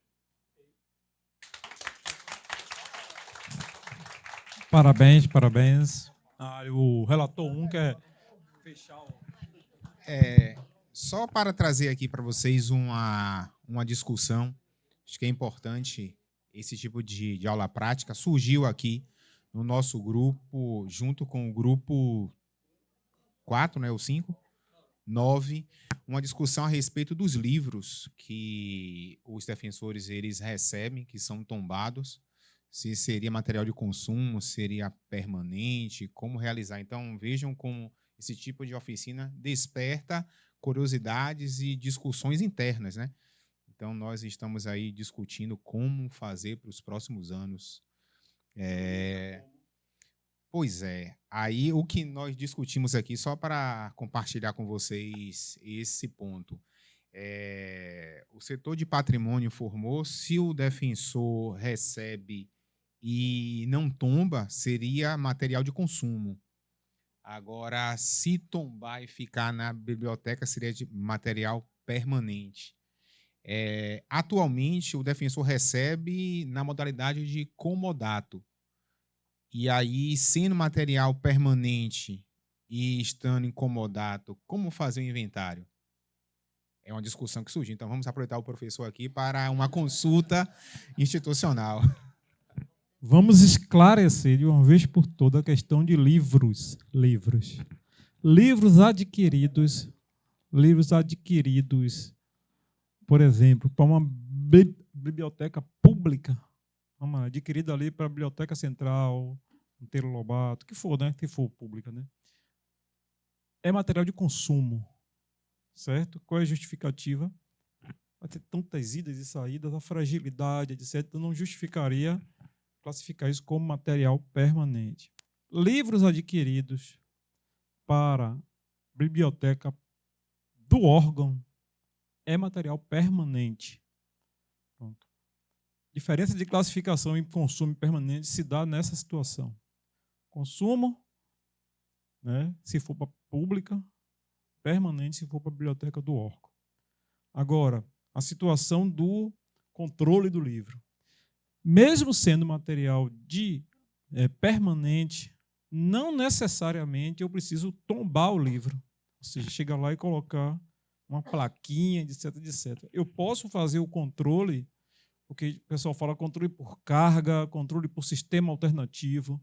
Parabéns, parabéns. O relator 1 quer fechar o... Só para trazer aqui para vocês uma discussão, acho que é importante esse tipo de aula prática, surgiu aqui no nosso grupo, junto com o grupo 4, né, o 5, 9, uma discussão a respeito dos livros que os defensores eles recebem, que são tombados, se seria material de consumo, seria permanente, como realizar. Então, vejam como esse tipo de oficina desperta curiosidades e discussões internas, né? Então, nós estamos aí discutindo como fazer para os próximos anos. Pois é. Aí, o que nós discutimos aqui, só para compartilhar com vocês esse ponto. O setor de patrimônio informou, se o defensor recebe e não tomba, seria material de consumo. Agora, se tombar e ficar na biblioteca, seria de material permanente. Atualmente, o defensor recebe na modalidade de comodato. E aí, sendo material permanente e estando incomodado, como fazer o inventário? É uma discussão que surgiu. Então, vamos aproveitar o professor aqui para uma consulta institucional. Vamos esclarecer de uma vez por todas a questão de livros. Livros adquiridos, por exemplo, para uma biblioteca pública, adquirida ali para a Biblioteca Central, Monteiro Lobato, que for, né? Que for pública, né? É material de consumo, certo? Qual é a justificativa? Vai ter tantas idas e saídas, a fragilidade, etc., não justificaria classificar isso como material permanente. Livros adquiridos para biblioteca do órgão é material permanente. Pronto. Diferença de classificação em consumo permanente se dá nessa situação. Consumo, né, se for para pública, permanente se for para a biblioteca do órgão. Agora, a situação do controle do livro. Mesmo sendo material permanente, não necessariamente eu preciso tombar o livro. Ou seja, chegar lá e colocar uma plaquinha, etc, etc. Eu posso fazer o controle, porque o pessoal fala controle por carga, controle por sistema alternativo,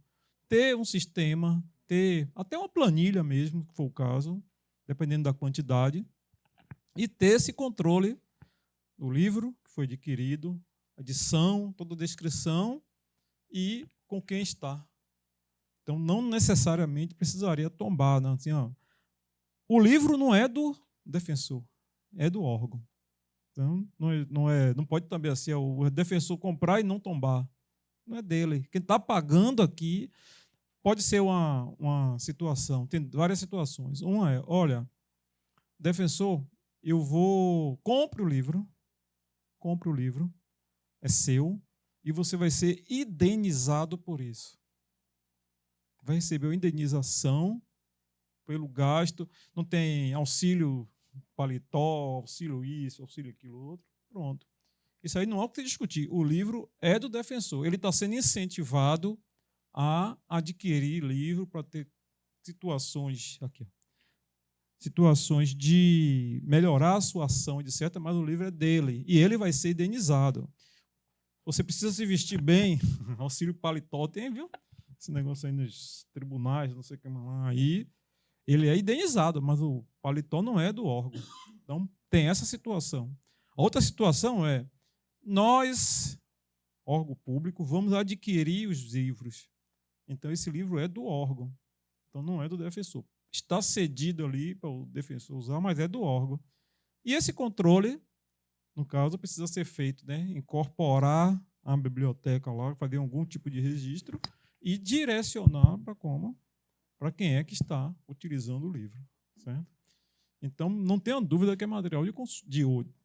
ter um sistema, ter até uma planilha mesmo, que for o caso, dependendo da quantidade, e ter esse controle do livro que foi adquirido, edição, toda a descrição e com quem está. Então, não necessariamente precisaria tombar. Não? Assim, ó, o livro não é do defensor, é do órgão. Então, não pode também assim, o defensor comprar e não tombar. Não é dele. Quem está pagando aqui pode ser uma situação, tem várias situações. Uma é, olha, defensor, compre o livro, é seu, e você vai ser indenizado por isso. Vai receber uma indenização pelo gasto, não tem auxílio paletó, auxílio isso, auxílio aquilo outro, pronto. Isso aí não há o que discutir. O livro é do defensor, ele está sendo incentivado a adquirir livro para ter situações de melhorar a sua ação, etc., mas o livro é dele, e ele vai ser indenizado. Você precisa se vestir bem, auxílio paletó tem, viu? Esse negócio aí nos tribunais, não sei o que lá, aí ele é indenizado, mas o paletó não é do órgão. Então, tem essa situação. A outra situação é, nós, órgão público, vamos adquirir os livros. Então, esse livro é do órgão, então não é do defensor. Está cedido ali para o defensor usar, mas é do órgão. E esse controle, no caso, precisa ser feito, né? Incorporar a biblioteca lá, fazer algum tipo de registro e direcionar para quem é que está utilizando o livro. Certo? Então, não tenha dúvida que é material de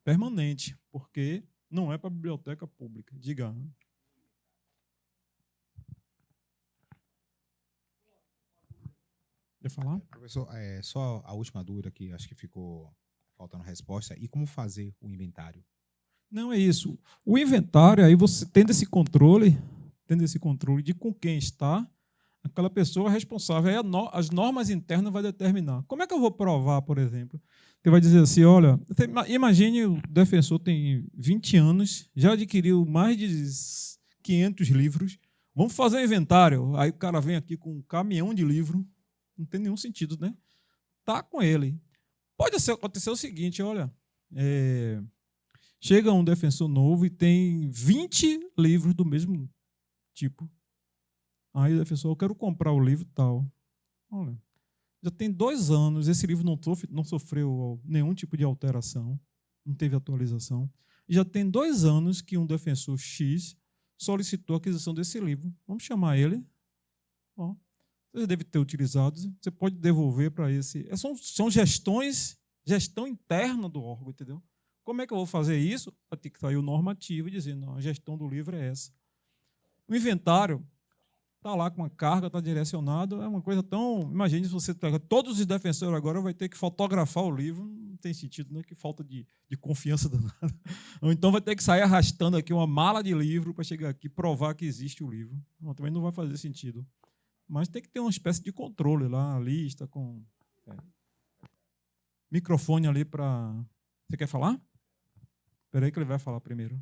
permanente, porque não é para a biblioteca pública. Diga. Quer falar? Professor, só a última dúvida que acho que ficou faltando resposta. E como fazer o inventário? Não é isso. O inventário, aí você tendo esse controle de com quem está, aquela pessoa responsável. Aí as normas internas vai determinar. Como é que eu vou provar, por exemplo? Você vai dizer assim, olha, imagine o defensor tem 20 anos, já adquiriu mais de 500 livros, vamos fazer um inventário. Aí o cara vem aqui com um caminhão de livro, não tem nenhum sentido, né? Tá com ele. Pode acontecer o seguinte, olha, chega um defensor novo e tem 20 livros do mesmo tipo. Aí o defensor, eu quero comprar o livro tal. Olha, já tem 2 anos, esse livro não sofreu nenhum tipo de alteração, não teve atualização. Já tem 2 anos que um defensor X solicitou a aquisição desse livro. Vamos chamar ele. Ó, você deve ter utilizado, você pode devolver para esse. São gestão interna do órgão, entendeu? Como é que eu vou fazer isso? Vai ter que sair o normativo e dizer, não, a gestão do livro é essa. O inventário está lá com a carga, está direcionado, é uma coisa tão... Imagine se você... Todos os defensores agora vão ter que fotografar o livro, não tem sentido, né? Que falta de confiança danada. Ou então vai ter que sair arrastando aqui uma mala de livro para chegar aqui e provar que existe o livro. Não, também não vai fazer sentido. Mas tem que ter uma espécie de controle lá, a lista com microfone ali para... Você quer falar? Espera aí que ele vai falar primeiro.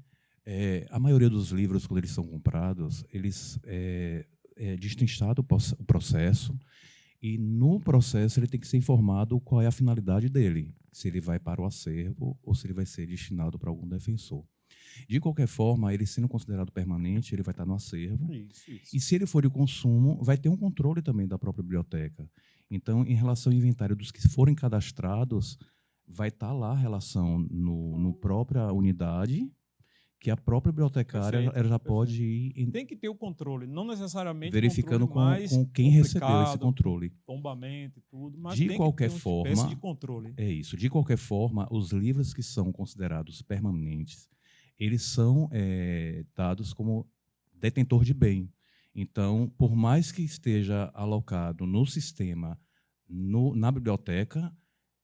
A maioria dos livros, quando eles são comprados, eles destrinchado o processo, e no processo ele tem que ser informado qual é a finalidade dele, se ele vai para o acervo ou se ele vai ser destinado para algum defensor. De qualquer forma, ele sendo considerado permanente, ele vai estar no acervo. Isso. E se ele for de consumo, vai ter um controle também da própria biblioteca. Então, em relação ao inventário dos que forem cadastrados, vai estar lá a relação no própria unidade, que a própria bibliotecária ela já pode ir Tem que ter o controle, não necessariamente verificando com quem recebeu esse controle. Tombamento e tudo, mas de tem qualquer que ter forma, uma espécie de controle. É isso. De qualquer forma, os livros que são considerados permanentes, eles são dados como detentor de bem. Então, por mais que esteja alocado no sistema, na biblioteca,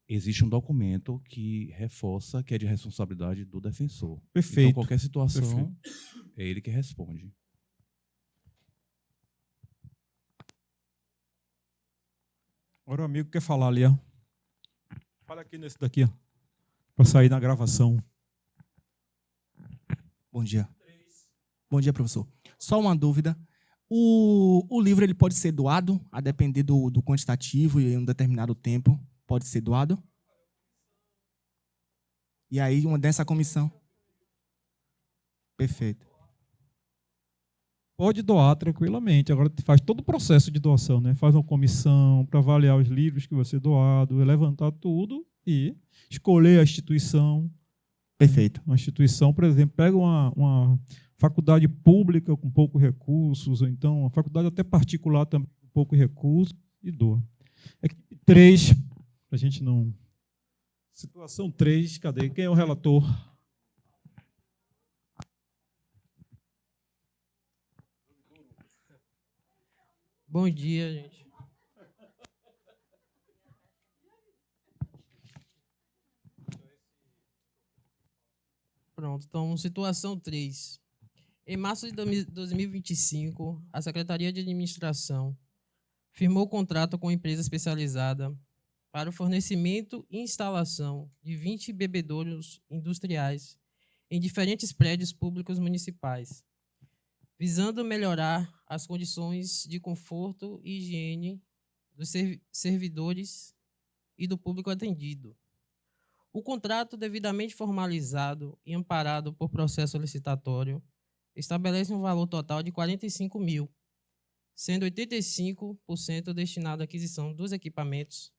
existe um documento que reforça que é de responsabilidade do defensor. Perfeito. Então, qualquer situação, é ele que responde. Agora o amigo quer falar ali, ó. Fala aqui nesse daqui, ó, para sair na gravação. Bom dia. Bom dia, professor. Só uma dúvida. O livro ele pode ser doado, a depender do quantitativo e em um determinado tempo, pode ser doado? E aí, uma dessa comissão? Perfeito. Pode doar tranquilamente. Agora faz todo o processo de doação, né? Faz uma comissão para avaliar os livros que você doado, levantar tudo e escolher a instituição. Perfeito. Uma instituição, por exemplo, pega uma faculdade pública com poucos recursos, ou então uma faculdade até particular também com poucos recursos, e doa. Equipe 3, para a gente não... Situação 3, cadê? Quem é o relator? Bom dia, gente. Pronto, então, situação 3. Em março de 2025, a Secretaria de Administração firmou contrato com uma empresa especializada para o fornecimento e instalação de 20 bebedouros industriais em diferentes prédios públicos municipais, visando melhorar as condições de conforto e higiene dos servidores e do público atendido. O contrato, devidamente formalizado e amparado por processo licitatório, estabelece um valor total de 45 mil, sendo 85% destinado à aquisição dos equipamentos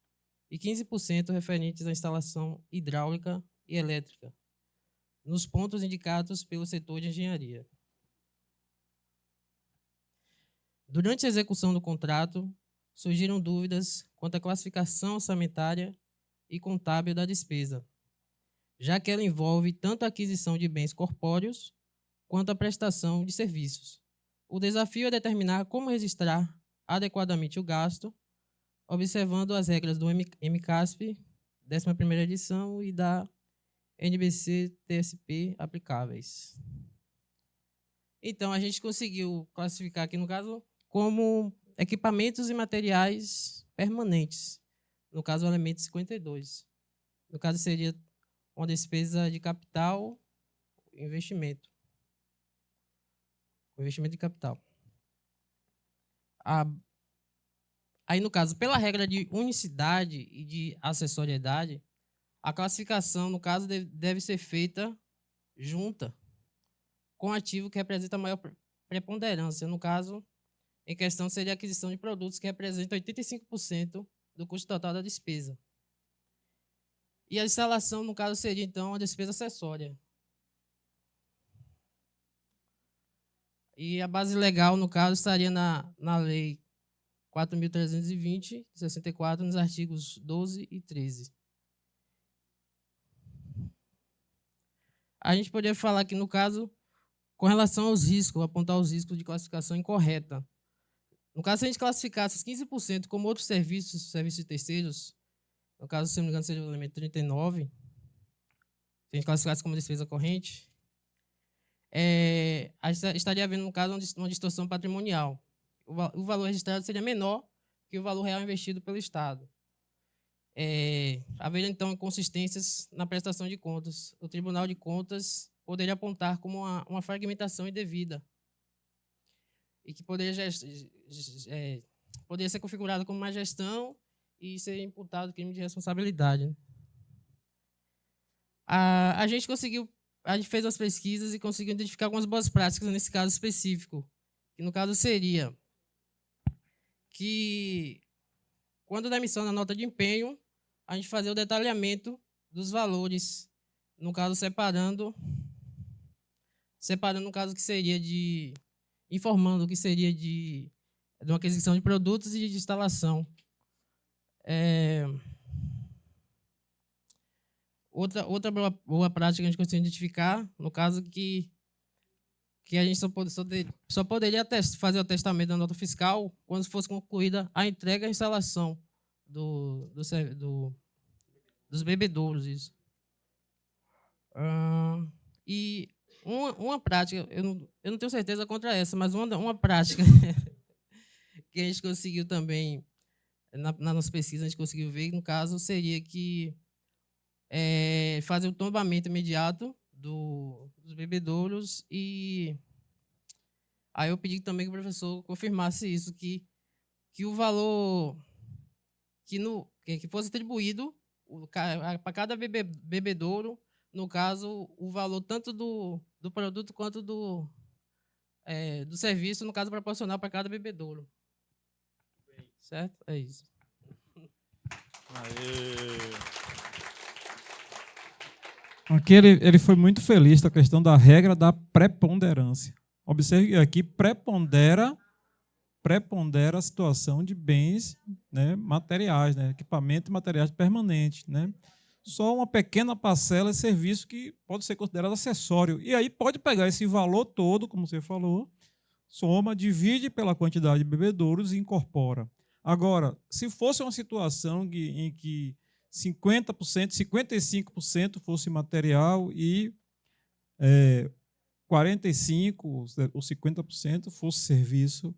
e 15% referentes à instalação hidráulica e elétrica, nos pontos indicados pelo setor de engenharia. Durante a execução do contrato, surgiram dúvidas quanto à classificação orçamentária e contábil da despesa, já que ela envolve tanto a aquisição de bens corpóreos quanto a prestação de serviços. O desafio é determinar como registrar adequadamente o gasto, observando as regras do MCASP, 11ª edição, e da NBC-TSP aplicáveis. Então, a gente conseguiu classificar aqui, no caso, como equipamentos e materiais permanentes. No caso, o elemento 52. No caso, seria uma despesa de capital, investimento. Investimento de capital. Aí, no caso, pela regra de unicidade e de acessoriedade, a classificação, no caso, deve ser feita junta com ativo que representa maior preponderância. No caso, em questão, seria a aquisição de produtos que representam 85% do custo total da despesa. E a instalação, no caso, seria, então, a despesa acessória. E a base legal, no caso, estaria na Lei 4.320, de 64, nos artigos 12 e 13. A gente poderia falar aqui, no caso, com relação aos riscos, apontar os riscos de classificação incorreta. No caso, se a gente classificasse os 15% como outros serviços de terceiros, no caso, se não me engano, seria o elemento 39, se a gente classificasse como despesa corrente, estaria havendo, no caso, uma distorção patrimonial. O valor registrado seria menor que o valor real investido pelo Estado. Haveria, então, inconsistências na prestação de contas. O Tribunal de Contas poderia apontar como uma fragmentação indevida e que poderia ser configurada como má gestão e ser imputado crime de responsabilidade, né? A gente fez as pesquisas e conseguiu identificar algumas boas práticas nesse caso específico, que no caso seria que, quando da emissão da nota de empenho, a gente fazia o detalhamento dos valores, no caso separando no caso que seria informando o que seria de uma aquisição de produtos e de instalação. Outra boa prática que a gente conseguiu identificar, no caso que a gente só poderia fazer o atestamento da nota fiscal quando fosse concluída a entrega e a instalação dos bebedouros. Isso. E uma prática, eu não tenho certeza contra essa, mas uma prática que a gente conseguiu também, na nossa pesquisa, a gente conseguiu ver, no caso, seria que fazer o tombamento imediato dos bebedouros, e aí eu pedi também que o professor confirmasse isso, que o valor que fosse atribuído para cada bebedouro, no caso, o valor tanto do produto quanto do serviço, no caso, proporcional para cada bebedouro. Certo? É isso. Aqui ele foi muito feliz na questão da regra da preponderância. Observe que aqui prepondera a situação de bens, né, materiais, né, equipamento e materiais permanentes, né? Só uma pequena parcela de serviço que pode ser considerado acessório. E aí pode pegar esse valor todo, como você falou, soma, divide pela quantidade de bebedouros e incorpora. Agora, se fosse uma situação em que 50%, 55% fosse material e 45% ou 50% fosse serviço,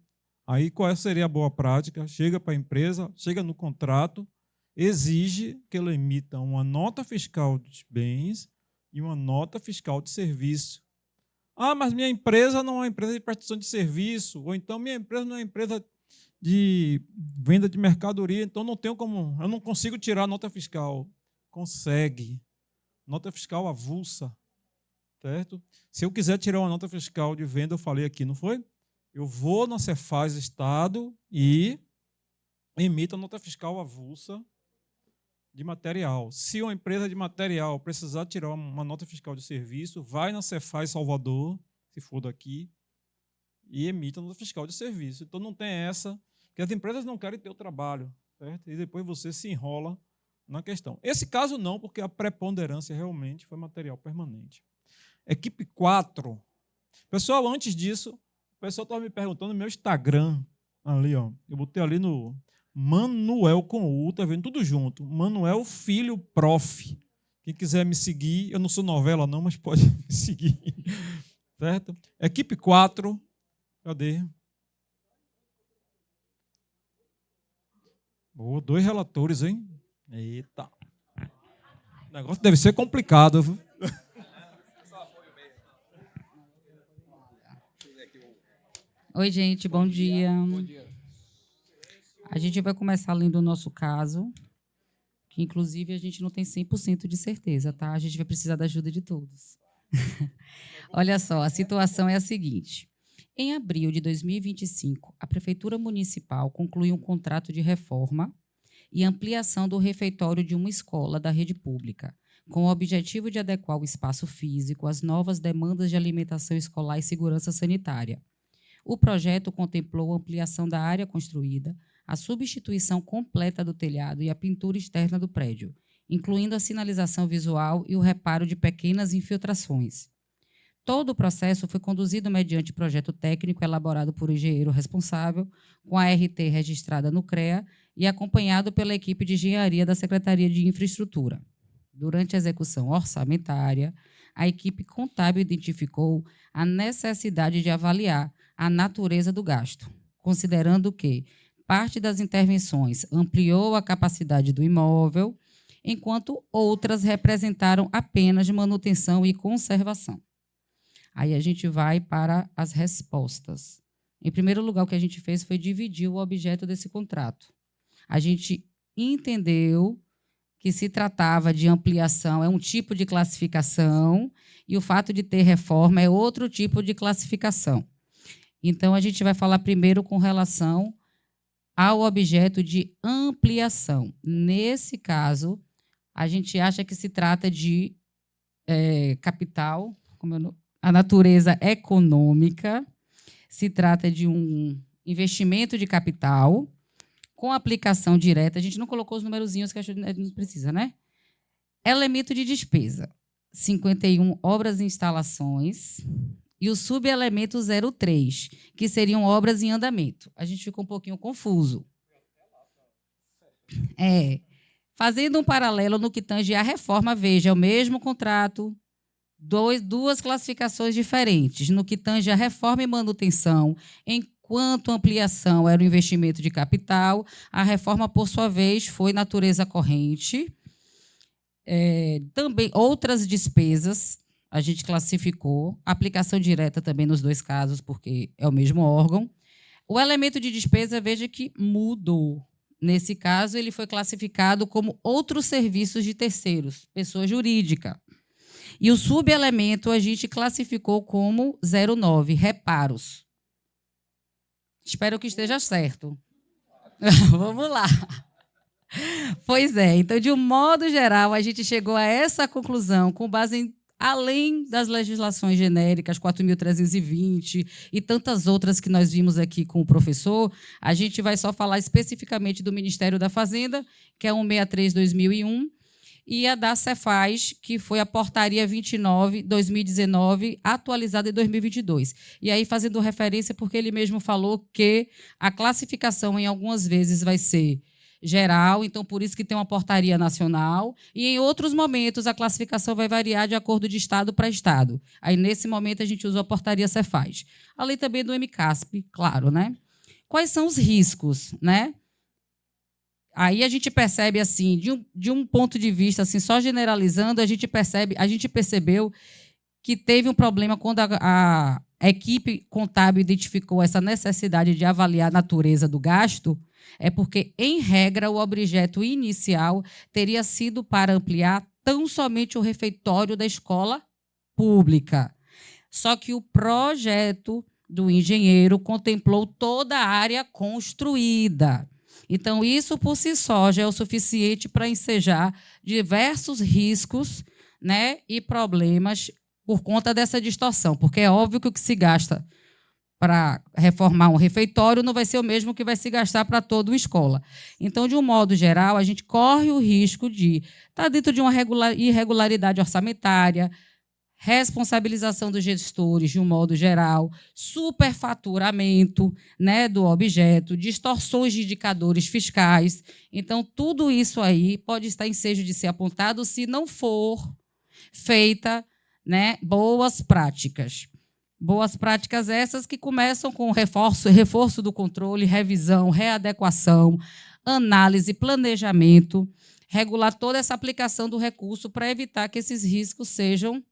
aí qual seria a boa prática? Chega para a empresa, chega no contrato, exige que ela emita uma nota fiscal dos bens e uma nota fiscal de serviço. Ah, mas minha empresa não é uma empresa de prestação de serviço, ou então minha empresa não é uma empresa de venda de mercadoria, então eu não consigo tirar a nota fiscal. Consegue. Nota fiscal avulsa. Certo? Se eu quiser tirar uma nota fiscal de venda, eu falei aqui, não foi? Eu vou na Cefaz Estado e emito a nota fiscal avulsa de material. Se uma empresa de material precisar tirar uma nota fiscal de serviço, vai na Cefaz Salvador, se for daqui, e emite a nota fiscal de serviço. Então não tem essa, porque as empresas não querem ter o trabalho, certo? E depois você se enrola na questão. Esse caso não, porque a preponderância realmente foi material permanente. Equipe 4. Pessoal, antes disso, o pessoal estava me perguntando no meu Instagram, ali, ó, eu botei ali no Manuel com U, tá vendo? Tudo junto. Manuel Filho Prof. Quem quiser me seguir, eu não sou novela não, mas pode me seguir. Certo? Equipe 4. Cadê? Oh, 2 relatores, hein? Eita. O negócio deve ser complicado, viu? Oi, gente, bom dia. Bom dia. A gente vai começar lendo o nosso caso, que, inclusive, a gente não tem 100% de certeza, tá? A gente vai precisar da ajuda de todos. Olha só, a situação é a seguinte. Em abril de 2025, a Prefeitura Municipal concluiu um contrato de reforma e ampliação do refeitório de uma escola da rede pública, com o objetivo de adequar o espaço físico às novas demandas de alimentação escolar e segurança sanitária. O projeto contemplou a ampliação da área construída, a substituição completa do telhado e a pintura externa do prédio, incluindo a sinalização visual e o reparo de pequenas infiltrações. Todo o processo foi conduzido mediante projeto técnico elaborado por engenheiro responsável, com a RT registrada no CREA e acompanhado pela equipe de engenharia da Secretaria de Infraestrutura. Durante a execução orçamentária, a equipe contábil identificou a necessidade de avaliar a natureza do gasto, considerando que parte das intervenções ampliou a capacidade do imóvel, enquanto outras representaram apenas manutenção e conservação. Aí a gente vai para as respostas. Em primeiro lugar, o que a gente fez foi dividir o objeto desse contrato. A gente entendeu que se tratava de ampliação, é um tipo de classificação, e o fato de ter reforma é outro tipo de classificação. Então, a gente vai falar primeiro com relação ao objeto de ampliação. Nesse caso, a gente acha que se trata de capital, a natureza econômica, se trata de um investimento de capital com aplicação direta. A gente não colocou os numerozinhos que a gente não precisa, né? Elemento de despesa, 51 obras e instalações, e o subelemento 03, que seriam obras em andamento. A gente ficou um pouquinho confuso. Fazendo um paralelo no que tange à reforma, veja, é o mesmo contrato, duas classificações diferentes. No que tange à reforma e manutenção, enquanto ampliação era o investimento de capital, a reforma, por sua vez, foi natureza corrente. Também outras despesas a gente classificou, aplicação direta também nos dois casos, porque é o mesmo órgão. O elemento de despesa, veja que mudou. Nesse caso, ele foi classificado como outros serviços de terceiros, pessoa jurídica. E o subelemento a gente classificou como 09, reparos. Espero que esteja certo. Vamos lá. Pois é, então, de um modo geral, a gente chegou a essa conclusão com base em, além das legislações genéricas, 4.320 e tantas outras que nós vimos aqui com o professor, a gente vai só falar especificamente do Ministério da Fazenda, que é 163/2001, e a da Cefaz, que foi a Portaria 29/2019, atualizada em 2022. E aí, fazendo referência, porque ele mesmo falou que a classificação, em algumas vezes, vai ser geral, então por isso que tem uma portaria nacional, e em outros momentos a classificação vai variar de acordo de estado para estado. Aí, nesse momento, a gente usa a portaria Cefaz. Além também do MCASP, claro, né? Quais são os riscos, né? Aí a gente percebe, assim, de um ponto de vista, assim, só generalizando, a gente percebeu que teve um problema quando a equipe contábil identificou essa necessidade de avaliar a natureza do gasto, é porque, em regra, o objeto inicial teria sido para ampliar tão somente o refeitório da escola pública. Só que o projeto do engenheiro contemplou toda a área construída. Então, isso por si só já é o suficiente para ensejar diversos riscos, né, e problemas por conta dessa distorção, porque é óbvio que o que se gasta para reformar um refeitório não vai ser o mesmo que vai se gastar para toda uma escola. Então, de um modo geral, a gente corre o risco de estar dentro de uma irregularidade orçamentária, responsabilização dos gestores, de um modo geral, superfaturamento, né, do objeto, distorções de indicadores fiscais. Então, tudo isso aí pode estar ensejo de ser apontado se não for feita, né, boas práticas. Boas práticas essas que começam com reforço do controle, revisão, readequação, análise, planejamento, regular toda essa aplicação do recurso para evitar que esses riscos sejam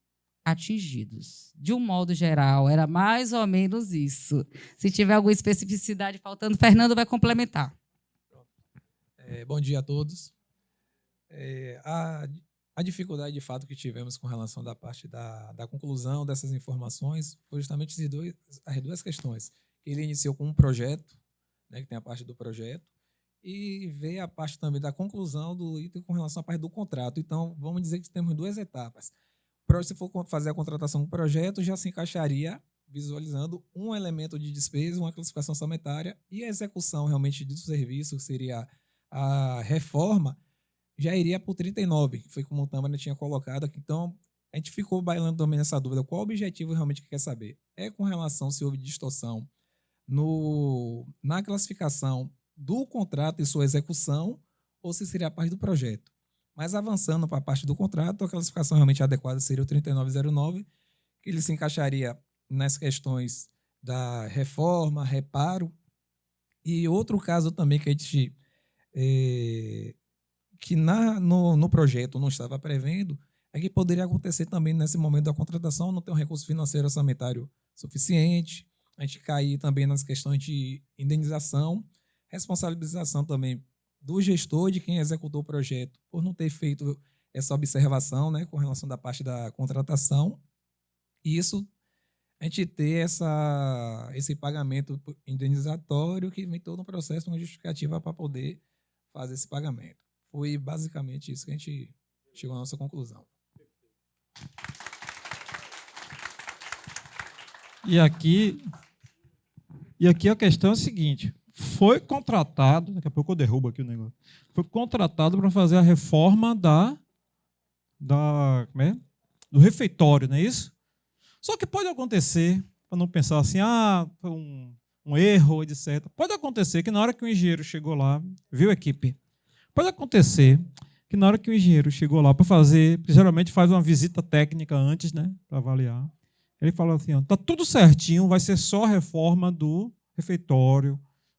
atingidos. De um modo geral, era mais ou menos isso. Se tiver alguma especificidade faltando, Fernando vai complementar. Bom dia a todos. A dificuldade, de fato, que tivemos com relação da parte da conclusão dessas informações foi justamente as duas questões. Ele iniciou com um projeto, né, que tem a parte do projeto, e veio a parte também da conclusão do item com relação à parte do contrato. Então, vamos dizer que temos duas etapas. Se for fazer a contratação do projeto, já se encaixaria visualizando um elemento de despesa, uma classificação orçamentária, e a execução realmente do serviço, que seria a reforma, já iria para o 39, que foi como o Tâmara tinha colocado aqui. Então, a gente ficou bailando também nessa dúvida. Qual o objetivo realmente que quer saber? É com relação se houve distorção na classificação do contrato e sua execução, ou se seria a parte do projeto. Mas avançando para a parte do contrato, a classificação realmente adequada seria o 3909, que ele se encaixaria nas questões da reforma, reparo, e outro caso também que a gente no projeto não estava prevendo, é que poderia acontecer também nesse momento da contratação, não ter um recurso financeiro orçamentário suficiente, a gente cair também nas questões de indenização, responsabilização também do gestor, de quem executou o projeto, por não ter feito essa observação, né, com relação da parte da contratação. E isso, a gente ter esse pagamento indenizatório que vem todo um processo, uma justificativa para poder fazer esse pagamento. Foi basicamente isso que a gente chegou à nossa conclusão. E aqui a questão é a seguinte: foi contratado, daqui a pouco eu derrubo aqui o negócio, foi contratado para fazer a reforma do refeitório, não é isso? Só que pode acontecer, para não pensar assim, foi um erro, etc. Pode acontecer que na hora que o engenheiro chegou lá, viu a equipe, pode acontecer que na hora que o engenheiro chegou lá para fazer, geralmente faz uma visita técnica antes, né, para avaliar, ele fala assim, está tudo certinho, vai ser só a reforma do refeitório,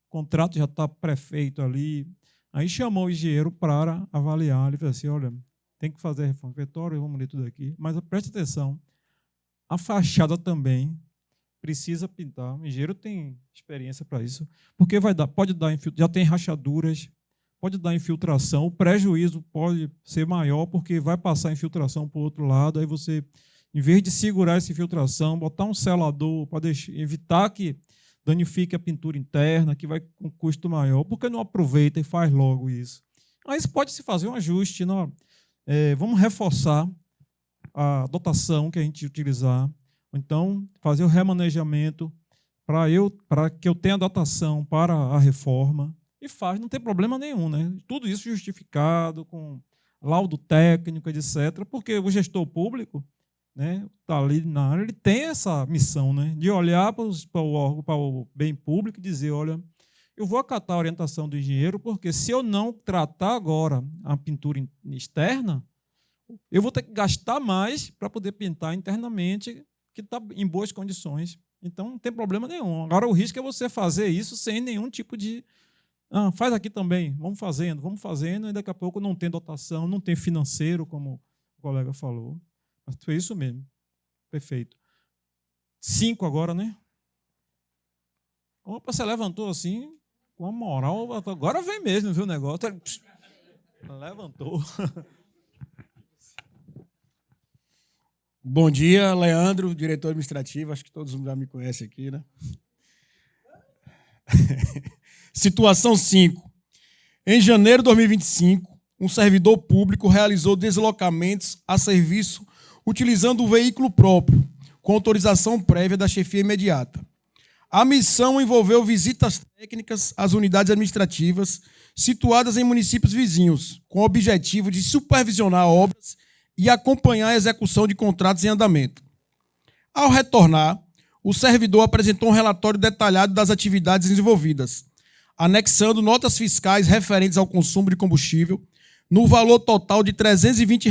o contrato já está pré-feito ali. Aí chamou o engenheiro para avaliar, ele falou assim, olha, tem que fazer a reforma do refeitório, vamos ler tudo aqui, mas preste atenção, a fachada também precisa pintar, o engenheiro tem experiência para isso, porque pode dar, já tem rachaduras, pode dar infiltração, o prejuízo pode ser maior, porque vai passar infiltração para o outro lado, aí você, em vez de segurar essa infiltração, botar um selador para evitar que danifique a pintura interna, que vai com custo maior, porque não aproveita e faz logo isso. Aí pode-se fazer um ajuste, vamos reforçar a dotação que a gente utilizar, ou então fazer o remanejamento para que eu tenha dotação para a reforma, e faz, não tem problema nenhum, né? Tudo isso justificado, com laudo técnico, etc., porque o gestor público, né, está ali na área, ele tem essa missão, né, de olhar para o bem público e dizer, olha, eu vou acatar a orientação do engenheiro, porque se eu não tratar agora a pintura externa, eu vou ter que gastar mais para poder pintar internamente, que está em boas condições. Então, não tem problema nenhum. Agora, o risco é você fazer isso sem nenhum tipo de... faz aqui também, vamos fazendo, e daqui a pouco não tem dotação, não tem financeiro, como o colega falou. Mas foi isso mesmo. Perfeito. 5 agora, né? Opa, você levantou assim, com a moral, agora vem mesmo, viu o negócio? Levantou. Bom dia, Leandro, diretor administrativo, acho que todos já me conhecem aqui, né? Situação 5. Em janeiro de 2025, um servidor público realizou deslocamentos a serviço utilizando o veículo próprio, com autorização prévia da chefia imediata. A missão envolveu visitas técnicas às unidades administrativas situadas em municípios vizinhos, com o objetivo de supervisionar obras e acompanhar a execução de contratos em andamento. Ao retornar, o servidor apresentou um relatório detalhado das atividades desenvolvidas, anexando notas fiscais referentes ao consumo de combustível no valor total de R$ 320.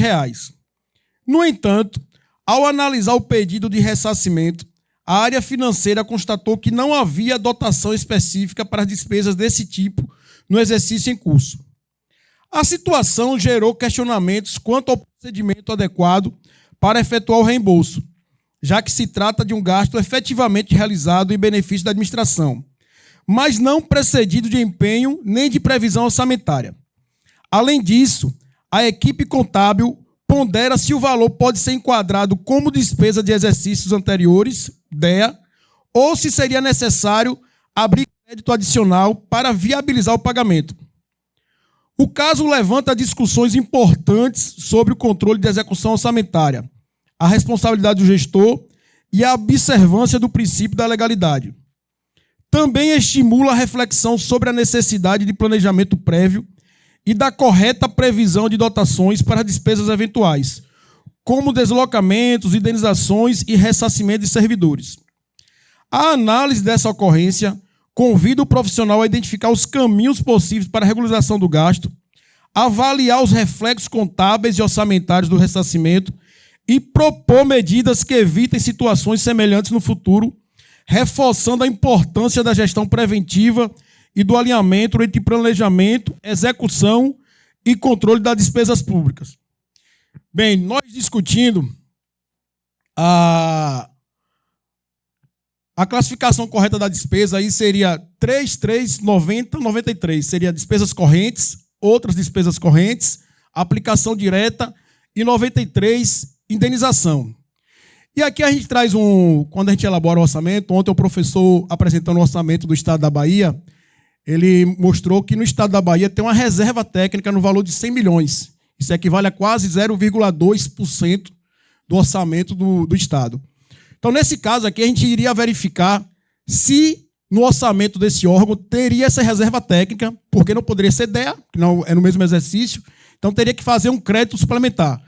No entanto, ao analisar o pedido de ressarcimento, a área financeira constatou que não havia dotação específica para despesas desse tipo no exercício em curso. A situação gerou questionamentos quanto ao procedimento adequado para efetuar o reembolso, já que se trata de um gasto efetivamente realizado em benefício da administração, mas não precedido de empenho nem de previsão orçamentária. Além disso, a equipe contábil pondera se o valor pode ser enquadrado como despesa de exercícios anteriores, DEA, ou se seria necessário abrir crédito adicional para viabilizar o pagamento. O caso levanta discussões importantes sobre o controle de execução orçamentária, a responsabilidade do gestor e a observância do princípio da legalidade. Também estimula a reflexão sobre a necessidade de planejamento prévio e da correta previsão de dotações para despesas eventuais, como deslocamentos, indenizações e ressarcimento de servidores. A análise dessa ocorrência convida o profissional a identificar os caminhos possíveis para a regularização do gasto, avaliar os reflexos contábeis e orçamentários do ressarcimento e propor medidas que evitem situações semelhantes no futuro, reforçando a importância da gestão preventiva e do alinhamento entre planejamento, execução e controle das despesas públicas. Bem, nós discutindo a classificação correta da despesa aí seria 3.390.93, seria despesas correntes, outras despesas correntes, aplicação direta e 93, indenização. E aqui a gente traz quando a gente elabora o orçamento, ontem o professor apresentando o orçamento do Estado da Bahia, ele mostrou que no Estado da Bahia tem uma reserva técnica no valor de 100 milhões. Isso equivale a quase 0,2% do orçamento do Estado. Então, nesse caso aqui, a gente iria verificar se no orçamento desse órgão teria essa reserva técnica, porque não poderia ser DEA, que não é no mesmo exercício, então teria que fazer um crédito suplementar.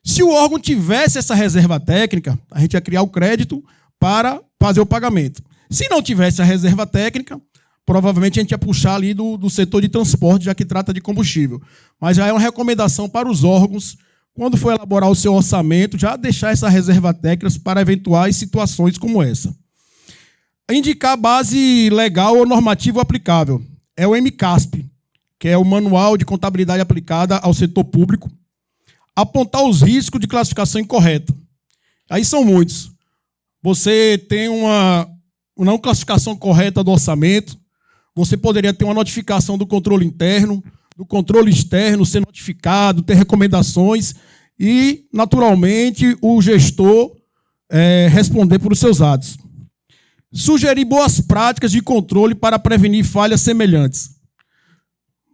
Se o órgão tivesse essa reserva técnica, a gente ia criar o crédito para fazer o pagamento. Se não tivesse a reserva técnica, provavelmente a gente ia puxar ali do setor de transporte, já que trata de combustível. Mas já é uma recomendação para os órgãos, quando for elaborar o seu orçamento, já deixar essa reserva técnica para eventuais situações como essa. Indicar a base legal ou normativa aplicável. É o MCASP, que é o Manual de Contabilidade Aplicada ao Setor Público. Apontar os riscos de classificação incorreta. Aí são muitos. Você tem uma não classificação correta do orçamento, você poderia ter uma notificação do controle interno, do controle externo ser notificado, ter recomendações e, naturalmente, o gestor responder por os seus atos. Sugerir boas práticas de controle para prevenir falhas semelhantes.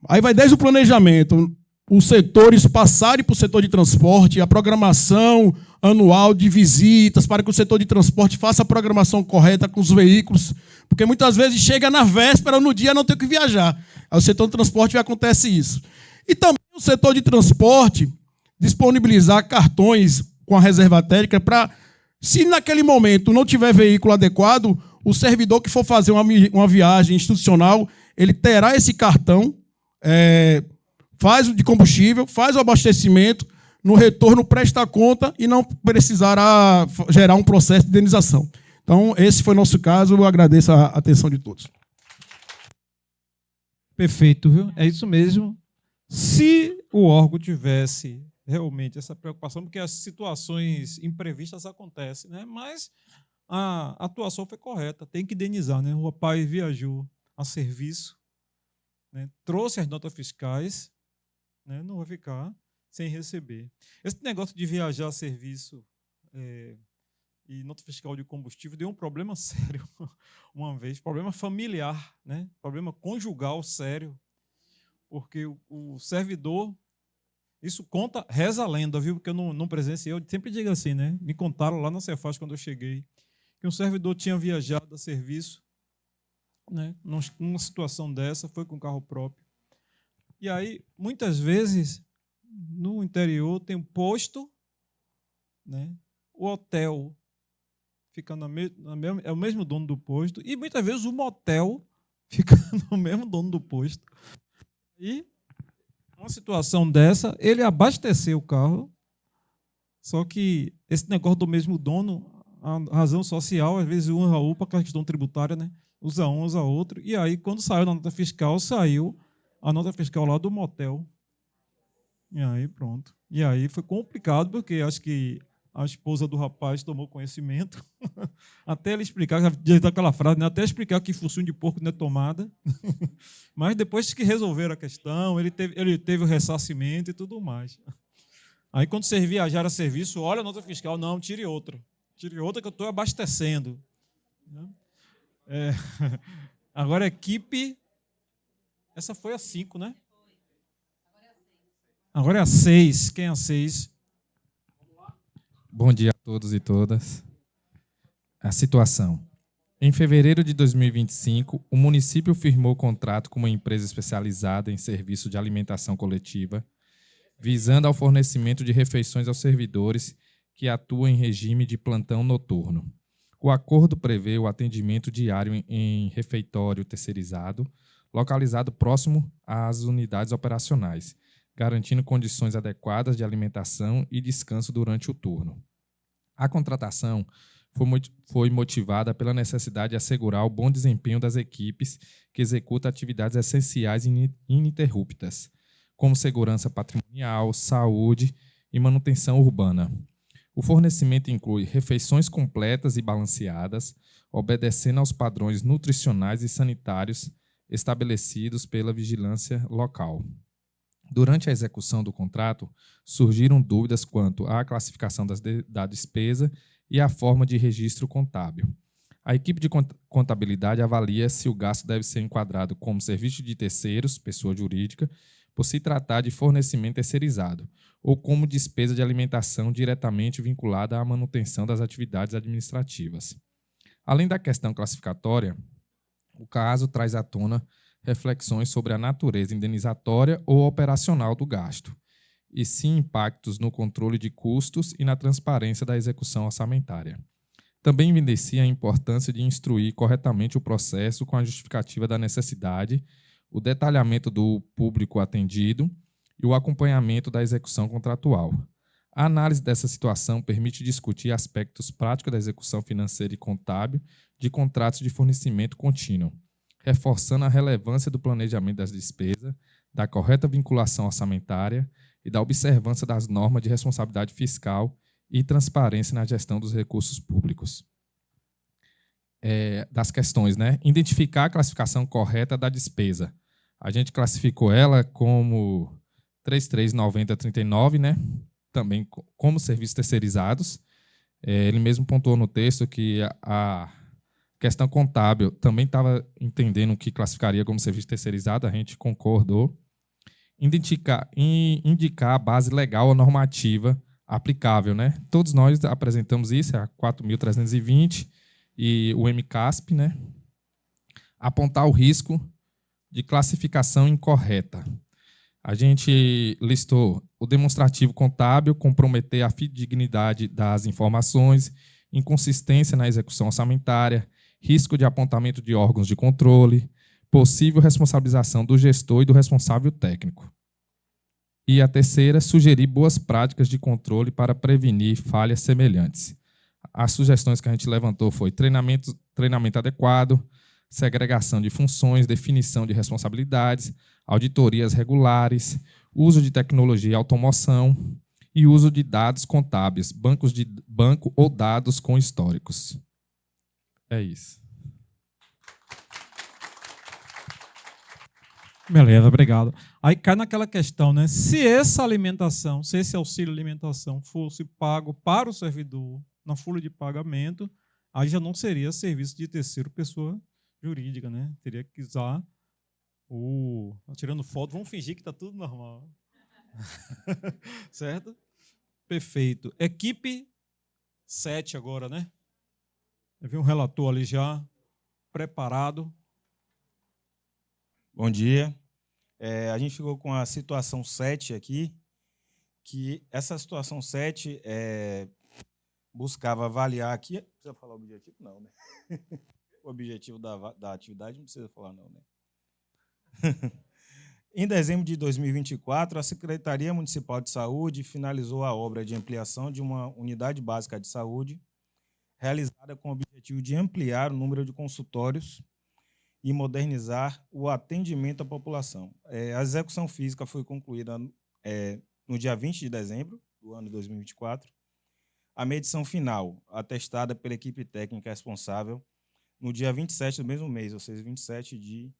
Aí vai desde o planejamento, os setores passarem para o setor de transporte, a programação anual de visitas, para que o setor de transporte faça a programação correta com os veículos, porque muitas vezes chega na véspera, no dia não tem que viajar. Aí o setor de transporte acontece isso. E também o setor de transporte disponibilizar cartões com a reserva técnica para, se naquele momento não tiver veículo adequado, o servidor que for fazer uma viagem institucional, ele terá esse cartão, faz o de combustível, faz o abastecimento, no retorno presta a conta e não precisará gerar um processo de indenização. Então, esse foi o nosso caso, eu agradeço a atenção de todos. Perfeito, viu? É isso mesmo. Se o órgão tivesse realmente essa preocupação, porque as situações imprevistas acontecem, né? Mas a atuação foi correta, tem que indenizar, né? O rapaz viajou a serviço, né? Trouxe as notas fiscais, né? Não vai ficar sem receber. Esse negócio de viajar a serviço e nota fiscal de combustível deu um problema sério uma vez, problema familiar, né? Problema conjugal sério, porque o servidor, isso conta, reza a lenda, viu? Porque eu não presenciei, eu sempre digo assim, né? Me contaram lá na Cefaz quando eu cheguei, que um servidor tinha viajado a serviço, né? Numa situação dessa, foi com carro próprio. E aí, muitas vezes, no interior tem um posto, né? O hotel fica é o mesmo dono do posto, e muitas vezes o motel fica no mesmo dono do posto. E uma situação dessa, ele abasteceu o carro, só que esse negócio do mesmo dono, a razão social, às vezes usa um para a questão tributária, né? Usa um, usa outro, e aí quando saiu na nota fiscal, saiu a nota fiscal lá do motel. E aí pronto. E aí foi complicado, porque acho que a esposa do rapaz tomou conhecimento, até ele explicar, aquela frase, né? Até explicar que focinho de porco não é tomada. Mas depois que resolveram a questão, ele teve o ressarcimento e tudo mais. Aí quando vocês viajaram a serviço, olha a nota fiscal, não, tire outra. Tire outra que eu estou abastecendo. Agora a equipe, essa foi a 5, né? Agora é a 6. Quem é a 6? Bom dia a todos e todas. A situação. Em fevereiro de 2025, o município firmou contrato com uma empresa especializada em serviço de alimentação coletiva, visando ao fornecimento de refeições aos servidores que atua em regime de plantão noturno. O acordo prevê o atendimento diário em refeitório terceirizado, localizado próximo às unidades operacionais, garantindo condições adequadas de alimentação e descanso durante o turno. A contratação foi motivada pela necessidade de assegurar o bom desempenho das equipes que executam atividades essenciais e ininterruptas, como segurança patrimonial, saúde e manutenção urbana. O fornecimento inclui refeições completas e balanceadas, obedecendo aos padrões nutricionais e sanitários estabelecidos pela vigilância local. Durante a execução do contrato, surgiram dúvidas quanto à classificação da despesa e à forma de registro contábil. A equipe de contabilidade avalia se o gasto deve ser enquadrado como serviço de terceiros, pessoa jurídica, por se tratar de fornecimento terceirizado, ou como despesa de alimentação diretamente vinculada à manutenção das atividades administrativas. Além da questão classificatória, o caso traz à tona reflexões sobre a natureza indenizatória ou operacional do gasto, e sim impactos no controle de custos e na transparência da execução orçamentária. Também evidencia a importância de instruir corretamente o processo com a justificativa da necessidade, o detalhamento do público atendido e o acompanhamento da execução contratual. A análise dessa situação permite discutir aspectos práticos da execução financeira e contábil de contratos de fornecimento contínuo, reforçando a relevância do planejamento das despesas, da correta vinculação orçamentária e da observância das normas de responsabilidade fiscal e transparência na gestão dos recursos públicos. Das questões, né? Identificar a classificação correta da despesa. A gente classificou ela como 339039, né? Também como serviços terceirizados. Ele mesmo pontuou no texto que a questão contábil também estava entendendo que classificaria como serviço terceirizado, a gente concordou. Indicar a base legal ou normativa aplicável, né? Todos nós apresentamos isso, a 4.320 e o MCASP, né? Apontar o risco de classificação incorreta. A gente listou o demonstrativo contábil, comprometer a fidedignidade das informações, inconsistência na execução orçamentária, risco de apontamento de órgãos de controle, possível responsabilização do gestor e do responsável técnico. E a terceira, sugerir boas práticas de controle para prevenir falhas semelhantes. As sugestões que a gente levantou foi treinamento adequado, segregação de funções, definição de responsabilidades, auditorias regulares, uso de tecnologia e automoção e uso de dados contábeis, bancos de banco ou dados com históricos. É isso. Beleza, obrigado. Aí cai naquela questão, né? Se essa alimentação, se esse auxílio alimentação fosse pago para o servidor na folha de pagamento, aí já não seria serviço de terceiro pessoa jurídica, né? Teria que usar o... Tirando foto, vamos fingir que está tudo normal. Certo? Perfeito. Equipe 7 agora, né? Eu vi um relator ali já preparado. Bom dia. A gente ficou com a situação 7 aqui, que essa situação 7 buscava avaliar aqui... Precisa falar o objetivo? Não, né? O objetivo da atividade não precisa falar, não, né? Em dezembro de 2024, a Secretaria Municipal de Saúde finalizou a obra de ampliação de uma unidade básica de saúde, realizada com o objetivo de ampliar o número de consultórios e modernizar o atendimento à população. A execução física foi concluída no dia 20 de dezembro do ano de 2024. A medição final, atestada pela equipe técnica responsável, no dia 27 do mesmo mês, ou seja, 27 de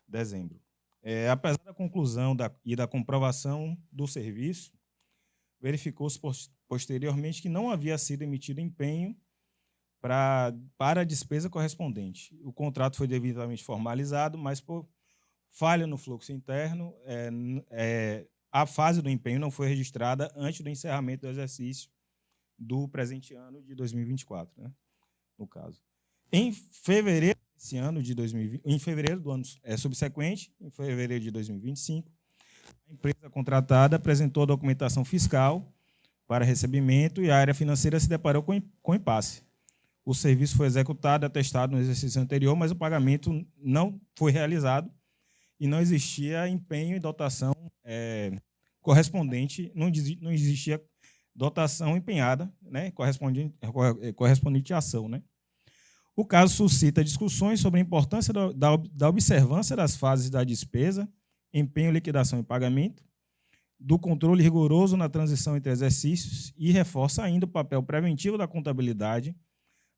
dezembro. Apesar da conclusão e da comprovação do serviço, verificou-se posteriormente que não havia sido emitido empenho para a despesa correspondente. O contrato foi devidamente formalizado, mas por falha no fluxo interno, a fase do empenho não foi registrada antes do encerramento do exercício do presente ano de 2024, né, no caso. Em fevereiro desse ano de 2020, em fevereiro do ano subsequente, em fevereiro de 2025, a empresa contratada apresentou a documentação fiscal para recebimento e a área financeira se deparou com impasse. O serviço foi executado e atestado no exercício anterior, mas o pagamento não foi realizado e não existia empenho e dotação correspondente, não existia dotação empenhada, né, correspondente à ação. Né? O caso suscita discussões sobre a importância da observância das fases da despesa, empenho, liquidação e pagamento, do controle rigoroso na transição entre exercícios e reforça ainda o papel preventivo da contabilidade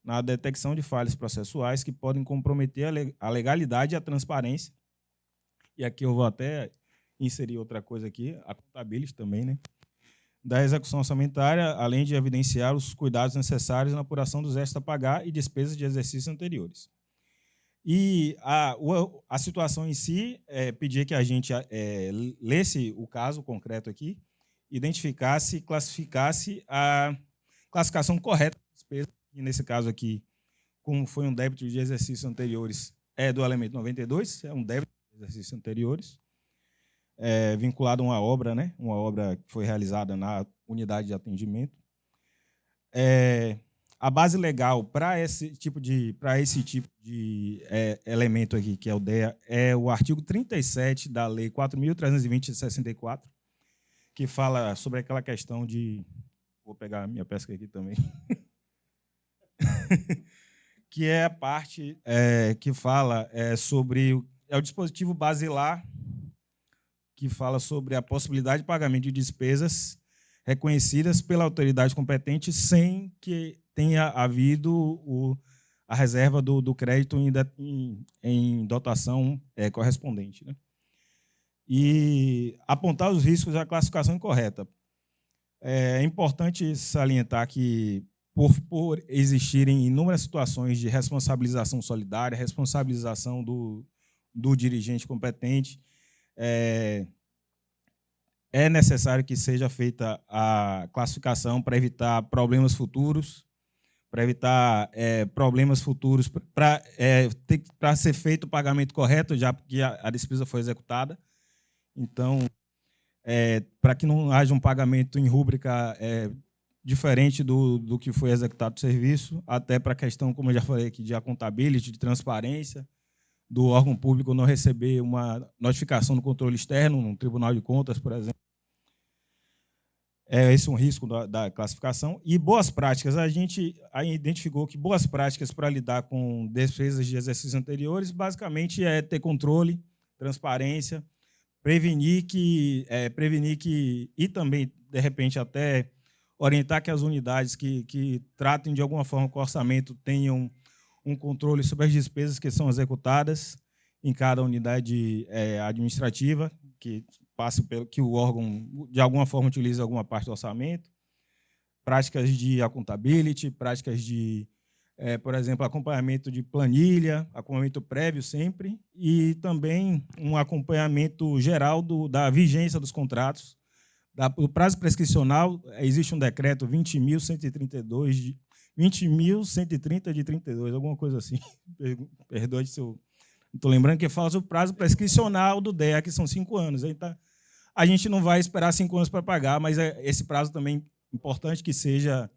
na detecção de falhas processuais que podem comprometer a legalidade e a transparência. E aqui eu vou até inserir outra coisa aqui, a contabilidade também, né? Da execução orçamentária, além de evidenciar os cuidados necessários na apuração dos extras a pagar e despesas de exercícios anteriores. E a situação em si pedia que a gente lesse o caso concreto aqui, identificasse e classificasse a classificação correta das despesas, e nesse caso aqui, como foi um débito de exercícios anteriores, é do elemento 92, é um débito de exercícios anteriores, vinculado a uma obra, né? Uma obra que foi realizada na unidade de atendimento. A base legal para esse tipo de elemento aqui, que é o DEA, é o artigo 37 da Lei 4.320 de 64, que fala sobre aquela questão de... Vou pegar a minha pesca aqui também. Que é a parte que fala sobre... É o dispositivo basilar que fala sobre a possibilidade de pagamento de despesas reconhecidas pela autoridade competente sem que tenha havido a reserva do crédito em dotação correspondente. Né? E apontar os riscos da classificação incorreta. É importante salientar que, por existirem inúmeras situações de responsabilização solidária, responsabilização do dirigente competente, é necessário que seja feita a classificação para evitar problemas futuros, para ser feito o pagamento correto, já que a despesa foi executada. Então, para que não haja um pagamento em rúbrica diferente do que foi executado o serviço, até para a questão, como eu já falei aqui, de accountability, de transparência, do órgão público não receber uma notificação do controle externo, no Tribunal de Contas, por exemplo. Esse é um risco da classificação. E boas práticas, a gente identificou que boas práticas para lidar com despesas de exercícios anteriores, basicamente, é ter controle, transparência, prevenir que e também, de repente, até orientar que as unidades que tratem de alguma forma com o orçamento tenham um controle sobre as despesas que são executadas em cada unidade administrativa, que passe pelo que o órgão, de alguma forma, utilize alguma parte do orçamento, práticas de accountability, práticas de, por exemplo, acompanhamento de planilha, acompanhamento prévio sempre, e também um acompanhamento geral da vigência dos contratos. Do prazo prescricional, existe um decreto 20.130 de 32, alguma coisa assim. Perdoe se eu não estou lembrando, que fala sobre o prazo prescricional do DEA, que são 5 anos. Então, a gente não vai esperar 5 anos para pagar, mas esse prazo também é importante que seja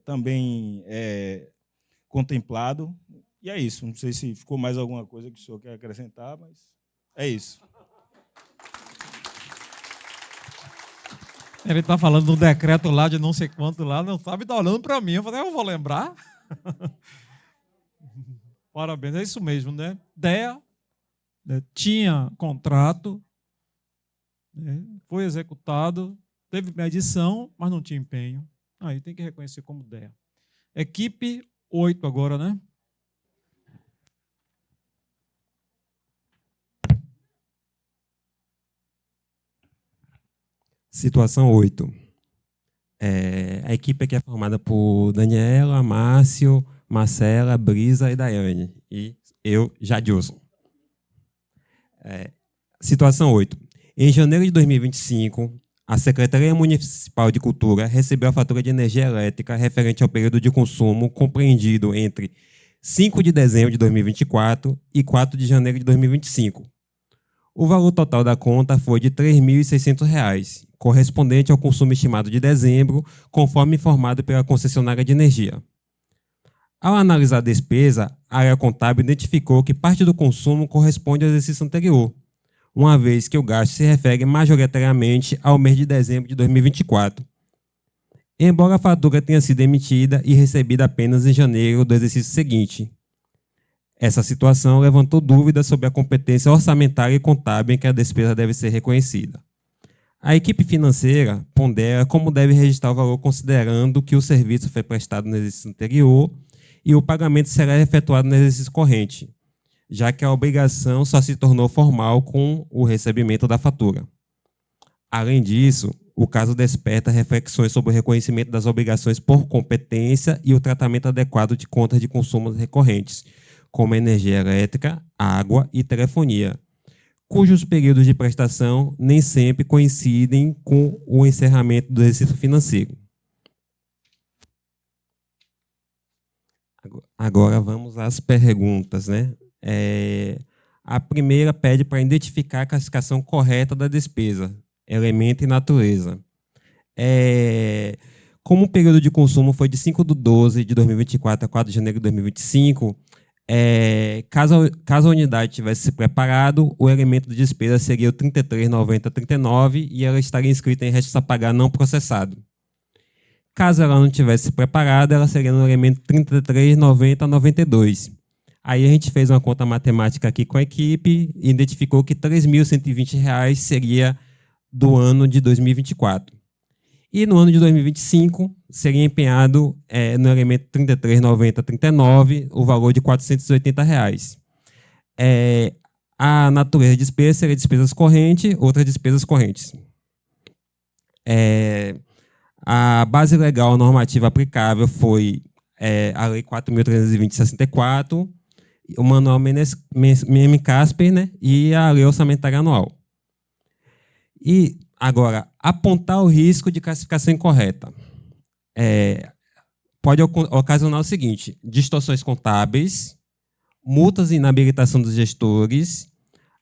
também contemplado. E é isso. Não sei se ficou mais alguma coisa que o senhor quer acrescentar, mas é isso. Ele está falando do decreto lá de não sei quanto lá, não sabe, está olhando para mim. Eu falei, eu vou lembrar. Parabéns, é isso mesmo, né? DEA, né, tinha contrato, né, foi executado, teve medição, mas não tinha empenho. Aí tem que reconhecer como DEA. Equipe 8 agora, né? Situação 8. A equipe aqui é formada por Daniela, Márcio, Marcela, Brisa e Daiane. E eu, Jadilson. Situação 8. Em janeiro de 2025, a Secretaria Municipal de Cultura recebeu a fatura de energia elétrica referente ao período de consumo compreendido entre 5 de dezembro de 2024 e 4 de janeiro de 2025. O valor total da conta foi de R$ 3.600, correspondente ao consumo estimado de dezembro, conforme informado pela concessionária de energia. Ao analisar a despesa, a área contábil identificou que parte do consumo corresponde ao exercício anterior, uma vez que o gasto se refere majoritariamente ao mês de dezembro de 2024. Embora a fatura tenha sido emitida e recebida apenas em janeiro do exercício seguinte. Essa situação levantou dúvidas sobre a competência orçamentária e contábil em que a despesa deve ser reconhecida. A equipe financeira pondera como deve registrar o valor considerando que o serviço foi prestado no exercício anterior e o pagamento será efetuado no exercício corrente, já que a obrigação só se tornou formal com o recebimento da fatura. Além disso, o caso desperta reflexões sobre o reconhecimento das obrigações por competência e o tratamento adequado de contas de consumos recorrentes, como energia elétrica, água e telefonia, cujos períodos de prestação nem sempre coincidem com o encerramento do exercício financeiro. Agora vamos às perguntas, né? A primeira pede para identificar a classificação correta da despesa, elemento e natureza. Como o período de consumo foi de 5/12 de 2024 a 4 de janeiro de 2025, caso a unidade tivesse se preparado, o elemento de despesa seria o 339039 e ela estaria inscrita em restos a pagar não processado. Caso ela não tivesse se preparado, ela seria no elemento 339092. Aí a gente fez uma conta matemática aqui com a equipe e identificou que R$ 3.120 seria do ano de 2024. E no ano de 2025, seria empenhado no elemento 339039 o valor de R$ 480. A natureza de despesa seria despesas correntes, outras despesas correntes. A base legal normativa aplicável foi a Lei 4.320/64, o Manual MEM-CASPER, né, e a Lei Orçamentária Anual. E, agora, apontar o risco de classificação incorreta. Pode ocasionar o seguinte: distorções contábeis, multas e inabilitação dos gestores,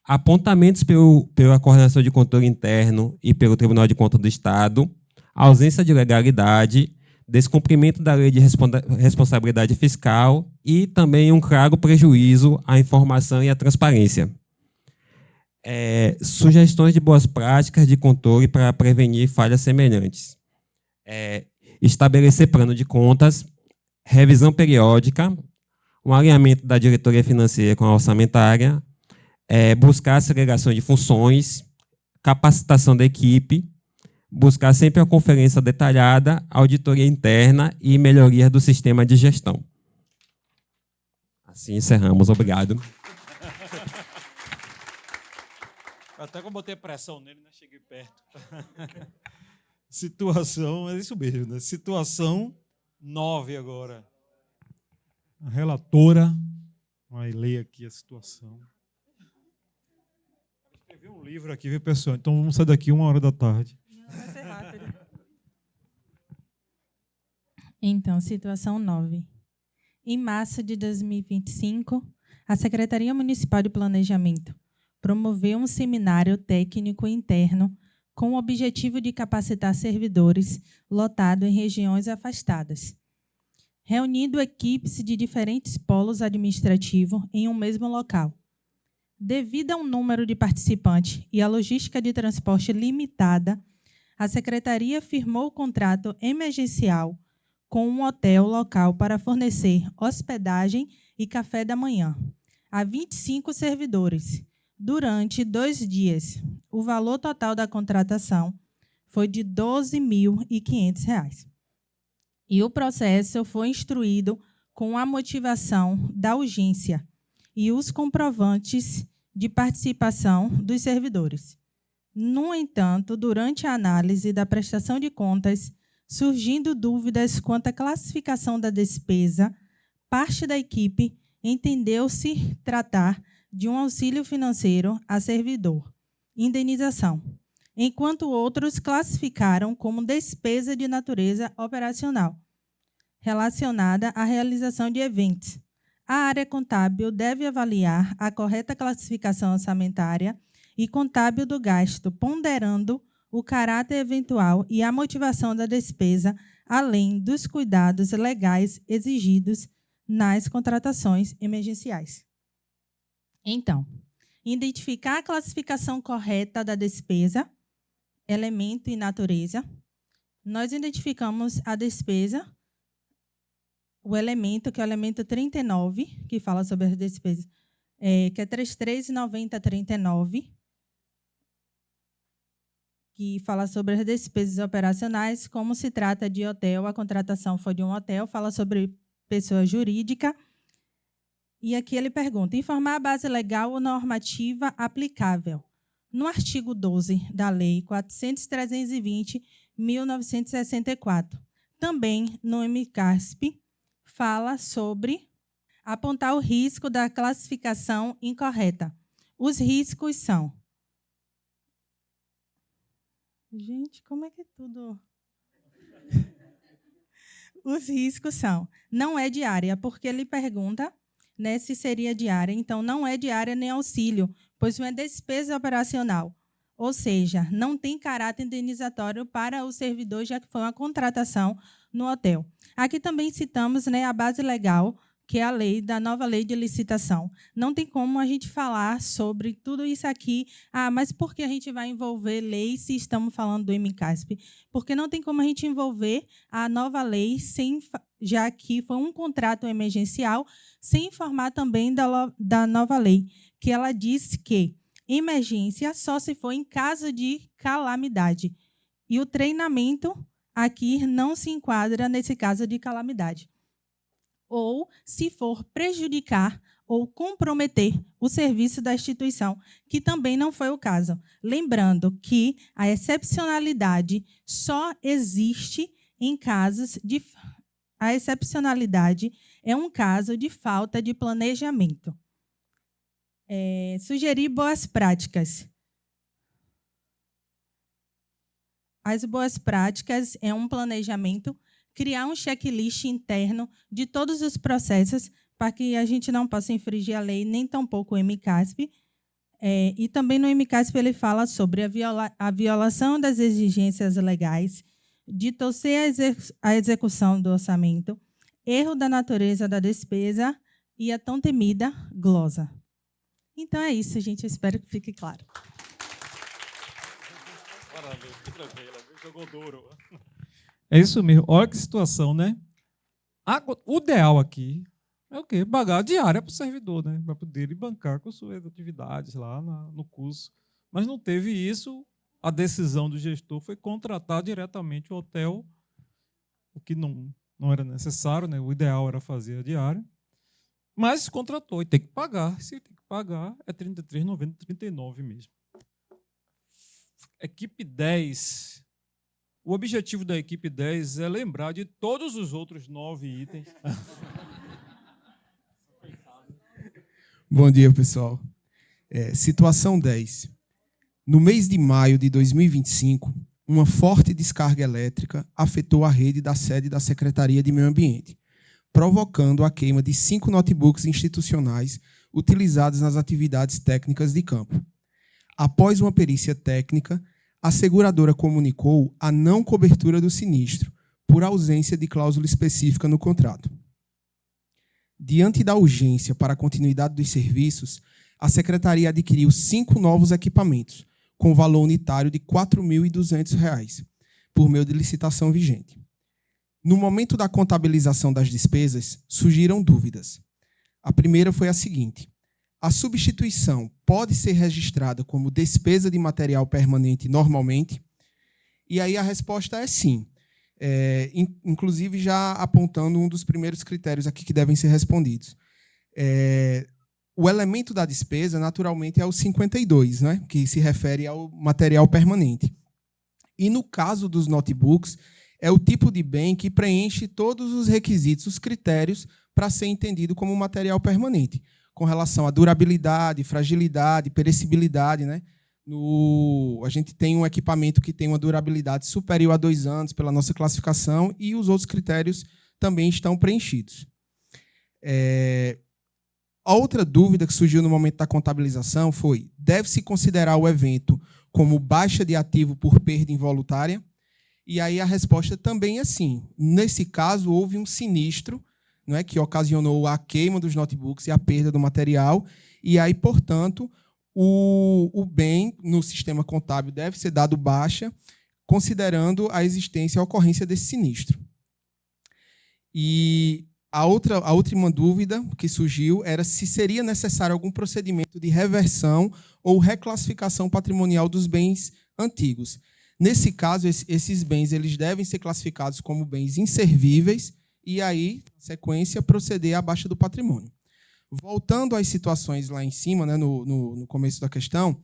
apontamentos pela Coordenação de Controle Interno e pelo Tribunal de Contas do Estado, ausência de legalidade, descumprimento da lei de responsabilidade fiscal e também um claro prejuízo à informação e à transparência. Sugestões de boas práticas de controle para prevenir falhas semelhantes. Estabelecer plano de contas, revisão periódica, um alinhamento da diretoria financeira com a orçamentária, buscar a segregação de funções, capacitação da equipe, buscar sempre a conferência detalhada, auditoria interna e melhoria do sistema de gestão. Assim encerramos. Obrigado. Até que eu botei pressão nele, né? Cheguei perto. Situação, é isso mesmo, né? Situação 9 agora. A relatora vai ler aqui a situação. Eu escrevi um livro aqui, viu, pessoal? Então vamos sair daqui 1h da tarde. Vai ser rápido. Então, situação 9. Em março de 2025, a Secretaria Municipal de Planejamento promoveu um seminário técnico interno com o objetivo de capacitar servidores lotados em regiões afastadas, reunindo equipes de diferentes polos administrativos em um mesmo local. Devido a um número de participantes e a logística de transporte limitada, a Secretaria firmou o contrato emergencial com um hotel local para fornecer hospedagem e café da manhã a 25 servidores, durante 2 dias. O valor total da contratação foi de R$ 12.500. E o processo foi instruído com a motivação da urgência e os comprovantes de participação dos servidores. No entanto, durante a análise da prestação de contas, surgindo dúvidas quanto à classificação da despesa, parte da equipe entendeu-se tratar de um auxílio financeiro a servidor, indenização, enquanto outros classificaram como despesa de natureza operacional, relacionada à realização de eventos. A área contábil deve avaliar a correta classificação orçamentária e contábil do gasto, ponderando o caráter eventual e a motivação da despesa, além dos cuidados legais exigidos nas contratações emergenciais. Então, identificar a classificação correta da despesa, elemento e natureza. Nós identificamos a despesa, o elemento, que é o elemento 39, que fala sobre as despesas, que é 339039, que fala sobre as despesas operacionais, como se trata de hotel, a contratação foi de um hotel, fala sobre pessoa jurídica. E aqui ele pergunta: informar a base legal ou normativa aplicável. No artigo 12 da Lei 400.320/1964, também no MCASP, fala sobre apontar o risco da classificação incorreta. Os riscos são... Gente, como é que é tudo... Os riscos são... Não é diária, porque ele pergunta, né, se seria diária. Então, não é diária nem auxílio, pois não é despesa operacional. Ou seja, não tem caráter indenizatório para o servidor, já que foi uma contratação no hotel. Aqui também citamos, né, a base legal, que é a lei da nova lei de licitação. Não tem como a gente falar sobre tudo isso aqui. Mas por que a gente vai envolver lei se estamos falando do MCASP? Porque não tem como a gente envolver a nova lei, já que foi um contrato emergencial, sem informar também da nova lei, que ela diz que emergência só se for em caso de calamidade. E o treinamento aqui não se enquadra nesse caso de calamidade. Ou se for prejudicar ou comprometer o serviço da instituição, que também não foi o caso. Lembrando que a excepcionalidade só existe em casos de... A excepcionalidade é um caso de falta de planejamento. Sugerir boas práticas. As boas práticas é um planejamento, criar um checklist interno de todos os processos para que a gente não possa infringir a lei, nem tampouco o MCASP. E também no MCASP ele fala sobre a violação das exigências legais, de torcer a execução do orçamento, erro da natureza da despesa e a tão temida glosa. Então é isso, gente. Eu espero que fique claro. Parabéns, que tranquila, jogou duro. É isso mesmo. Olha que situação, né? O ideal aqui é o quê? Pagar a diária para o servidor, né? Para poder ele bancar com suas atividades lá no curso. Mas não teve isso. A decisão do gestor foi contratar diretamente o hotel, o que não era necessário, né? O ideal era fazer a diária. Mas contratou e tem que pagar. Se tem que pagar, é R$ 33,90, R$ 39,00 mesmo. Equipe 10. O objetivo da equipe 10 é lembrar de todos os outros 9 itens. Bom dia, pessoal. Situação 10. No mês de maio de 2025, uma forte descarga elétrica afetou a rede da sede da Secretaria de Meio Ambiente, provocando a queima de 5 notebooks institucionais utilizados nas atividades técnicas de campo. Após uma perícia técnica, a seguradora comunicou a não cobertura do sinistro, por ausência de cláusula específica no contrato. Diante da urgência para a continuidade dos serviços, a Secretaria adquiriu 5 novos equipamentos, com valor unitário de R$ 4.200, por meio de licitação vigente. No momento da contabilização das despesas, surgiram dúvidas. A primeira foi a seguinte: a substituição pode ser registrada como despesa de material permanente normalmente? E aí a resposta é sim. Inclusive já apontando um dos primeiros critérios aqui que devem ser respondidos. O elemento da despesa, naturalmente, é o 52, né, que se refere ao material permanente. E, no caso dos notebooks, é o tipo de bem que preenche todos os requisitos, os critérios, para ser entendido como material permanente, com relação à durabilidade, fragilidade, perecibilidade. Né? A gente tem um equipamento que tem uma durabilidade superior a 2 anos pela nossa classificação e os outros critérios também estão preenchidos. A outra dúvida que surgiu no momento da contabilização foi: deve-se considerar o evento como baixa de ativo por perda involuntária? E aí a resposta também é sim. Nesse caso, houve um sinistro, não é, que ocasionou a queima dos notebooks e a perda do material, e aí, portanto, o bem no sistema contábil deve ser dado baixa, considerando a existência e a ocorrência desse sinistro. E a última dúvida que surgiu era se seria necessário algum procedimento de reversão ou reclassificação patrimonial dos bens antigos. Nesse caso, esses bens eles devem ser classificados como bens inservíveis e aí, na sequência, proceder à baixa do patrimônio. Voltando às situações lá em cima, né, no começo da questão,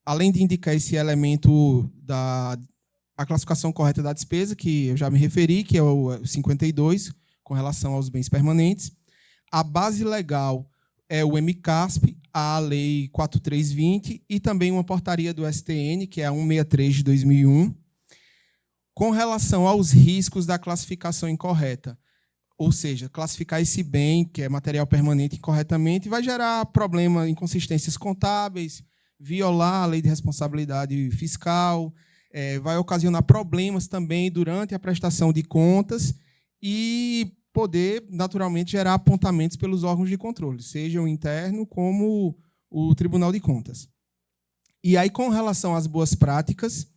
além de indicar esse elemento a classificação correta da despesa, que eu já me referi, que é o 52, com relação aos bens permanentes. A base legal é o MCASP, a Lei 4320 e também uma portaria do STN, que é a 163 de 2001, com relação aos riscos da classificação incorreta. Ou seja, classificar esse bem, que é material permanente, incorretamente, vai gerar problema, inconsistências contábeis, violar a lei de responsabilidade fiscal, vai ocasionar problemas também durante a prestação de contas e poder, naturalmente, gerar apontamentos pelos órgãos de controle, seja o interno como o Tribunal de Contas. E aí, com relação às boas práticas,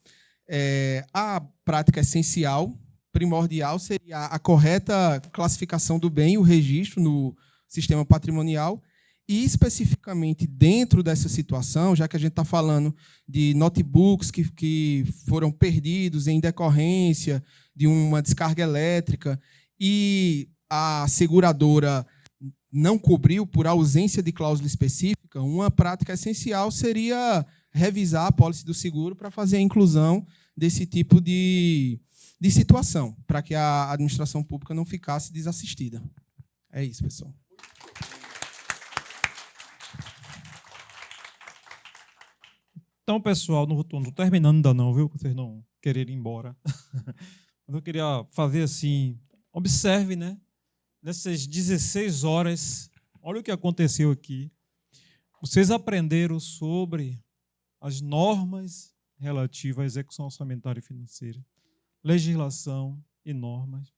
a prática essencial, primordial, seria a correta classificação do bem, o registro no sistema patrimonial, e especificamente dentro dessa situação, já que a gente está falando de notebooks que foram perdidos em decorrência de uma descarga elétrica e a seguradora não cobriu por ausência de cláusula específica, uma prática essencial seria revisar a apólice do seguro para fazer a inclusão desse tipo de situação, para que a administração pública não ficasse desassistida. É isso, pessoal. Então, pessoal, não estou terminando ainda não, viu? Vocês não quererem ir embora. Mas eu queria fazer assim, observe, né? Nessas 16 horas, olha o que aconteceu aqui. Vocês aprenderam sobre as normas relativas à execução orçamentária e financeira, legislação e normas.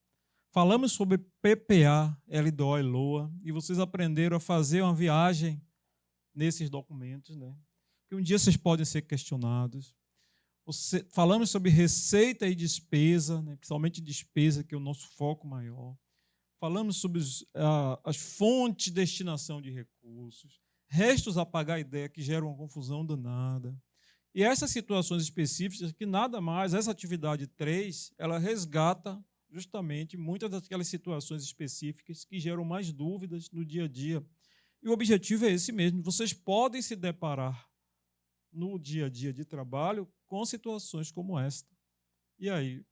Falamos sobre PPA, LDO e LOA, e vocês aprenderam a fazer uma viagem nesses documentos, né? Que um dia vocês podem ser questionados. Falamos sobre receita e despesa, né? Principalmente despesa, que é o nosso foco maior. Falamos sobre as fontes de destinação de recursos, restos a pagar a ideia, que geram uma confusão danada. E essas situações específicas, que nada mais, essa atividade 3, ela resgata justamente muitas daquelas situações específicas que geram mais dúvidas no dia a dia. E o objetivo é esse mesmo. Vocês podem se deparar no dia a dia de trabalho com situações como esta. E aí,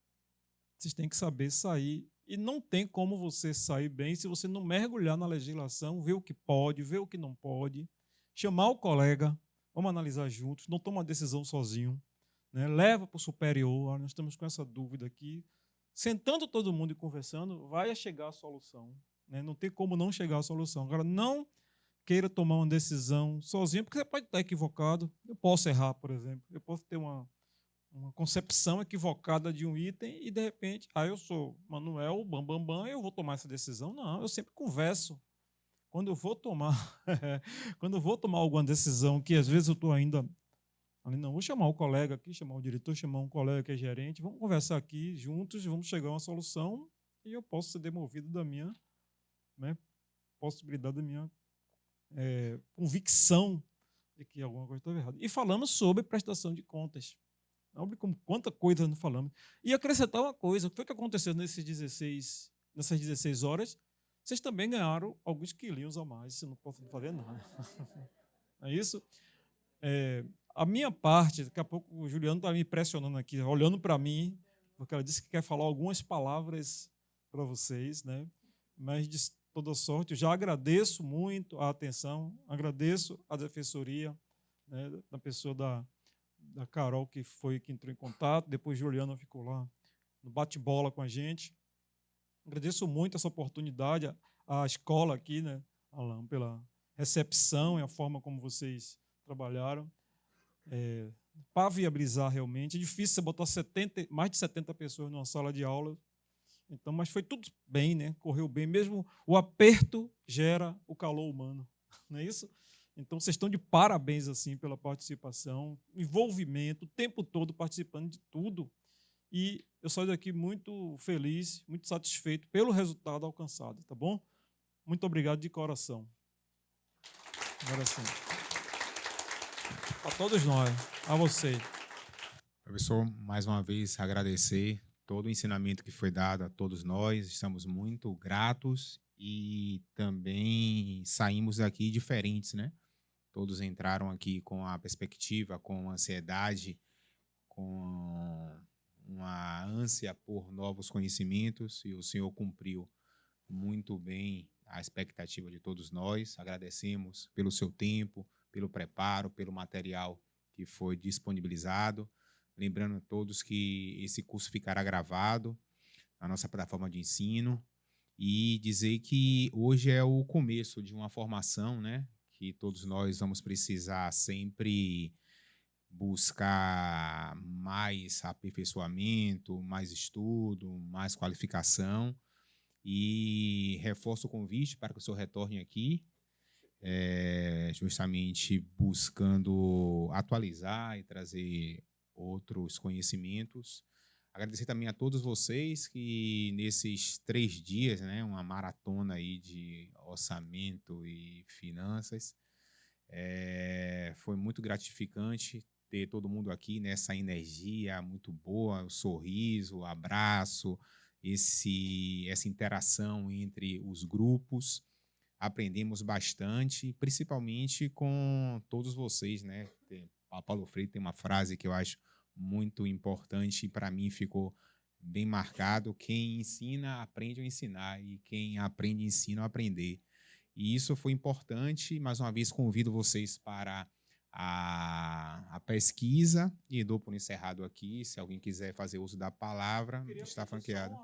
vocês têm que saber sair. E não tem como você sair bem se você não mergulhar na legislação, ver o que pode, ver o que não pode, chamar o colega, vamos analisar juntos, não toma uma decisão sozinho, né? Leva para o superior, nós estamos com essa dúvida aqui. Sentando todo mundo e conversando, vai chegar a solução, né? Não tem como não chegar à solução. Agora, não queira tomar uma decisão sozinho, porque você pode estar equivocado. Eu posso errar, por exemplo. Eu posso ter uma concepção equivocada de um item e, de repente, eu sou Manuel, bam, eu vou tomar essa decisão. Não, eu sempre converso. Quando eu vou tomar alguma decisão, que às vezes eu estou ainda... Não, vou chamar o colega aqui, chamar o diretor, chamar um colega que é gerente, vamos conversar aqui juntos, vamos chegar a uma solução e eu posso ser demovido da minha, né, possibilidade da minha convicção de que alguma coisa está errada. E falamos sobre prestação de contas. Olha quanta coisa não falamos. E acrescentar uma coisa, o que foi que aconteceu nessas 16 horas? Vocês também ganharam alguns quilinhos a mais, você não pode fazer nada. É isso? A minha parte, daqui a pouco o Juliano está me impressionando aqui, olhando para mim, porque ela disse que quer falar algumas palavras para vocês, né? Mas de toda sorte, eu já agradeço muito a atenção, agradeço a defensoria, né, da pessoa da Carol, que entrou em contato, depois Juliana ficou lá no bate-bola com a gente. Agradeço muito essa oportunidade, a escola aqui, né, Alan, pela recepção e a forma como vocês trabalharam. Para viabilizar realmente, é difícil você botar mais de 70 pessoas numa sala de aula. Então, mas foi tudo bem, né? Correu bem. Mesmo o aperto gera o calor humano, não é isso? Então, vocês estão de parabéns assim pela participação, envolvimento, o tempo todo participando de tudo. E eu saio daqui muito feliz, muito satisfeito pelo resultado alcançado, tá bom? Muito obrigado de coração. Agora sim. A todos nós, a você. Professor, mais uma vez agradecer todo o ensinamento que foi dado a todos nós. Estamos muito gratos e também saímos daqui diferentes, né? Todos entraram aqui com a perspectiva, com ansiedade, com uma ânsia por novos conhecimentos, e o senhor cumpriu muito bem a expectativa de todos nós. Agradecemos pelo seu tempo, pelo preparo, pelo material que foi disponibilizado. Lembrando a todos que esse curso ficará gravado na nossa plataforma de ensino, e dizer que hoje é o começo de uma formação, né, que todos nós vamos precisar sempre buscar mais aperfeiçoamento, mais estudo, mais qualificação, e reforço o convite para que o senhor retorne aqui, justamente buscando atualizar e trazer outros conhecimentos. Agradecer também a todos vocês que nesses 3 dias, né, uma maratona aí de orçamento e finanças, foi muito gratificante ter todo mundo aqui nessa energia muito boa, o sorriso, o abraço, essa interação entre os grupos. Aprendemos bastante, principalmente com todos vocês, né? A Paulo Freire tem uma frase que eu acho muito importante e para mim ficou bem marcado: quem ensina aprende a ensinar, e quem aprende ensina a aprender. E isso foi importante. Mais uma vez convido vocês para a pesquisa, e dou por encerrado aqui. Se alguém quiser fazer uso da palavra, está franqueado.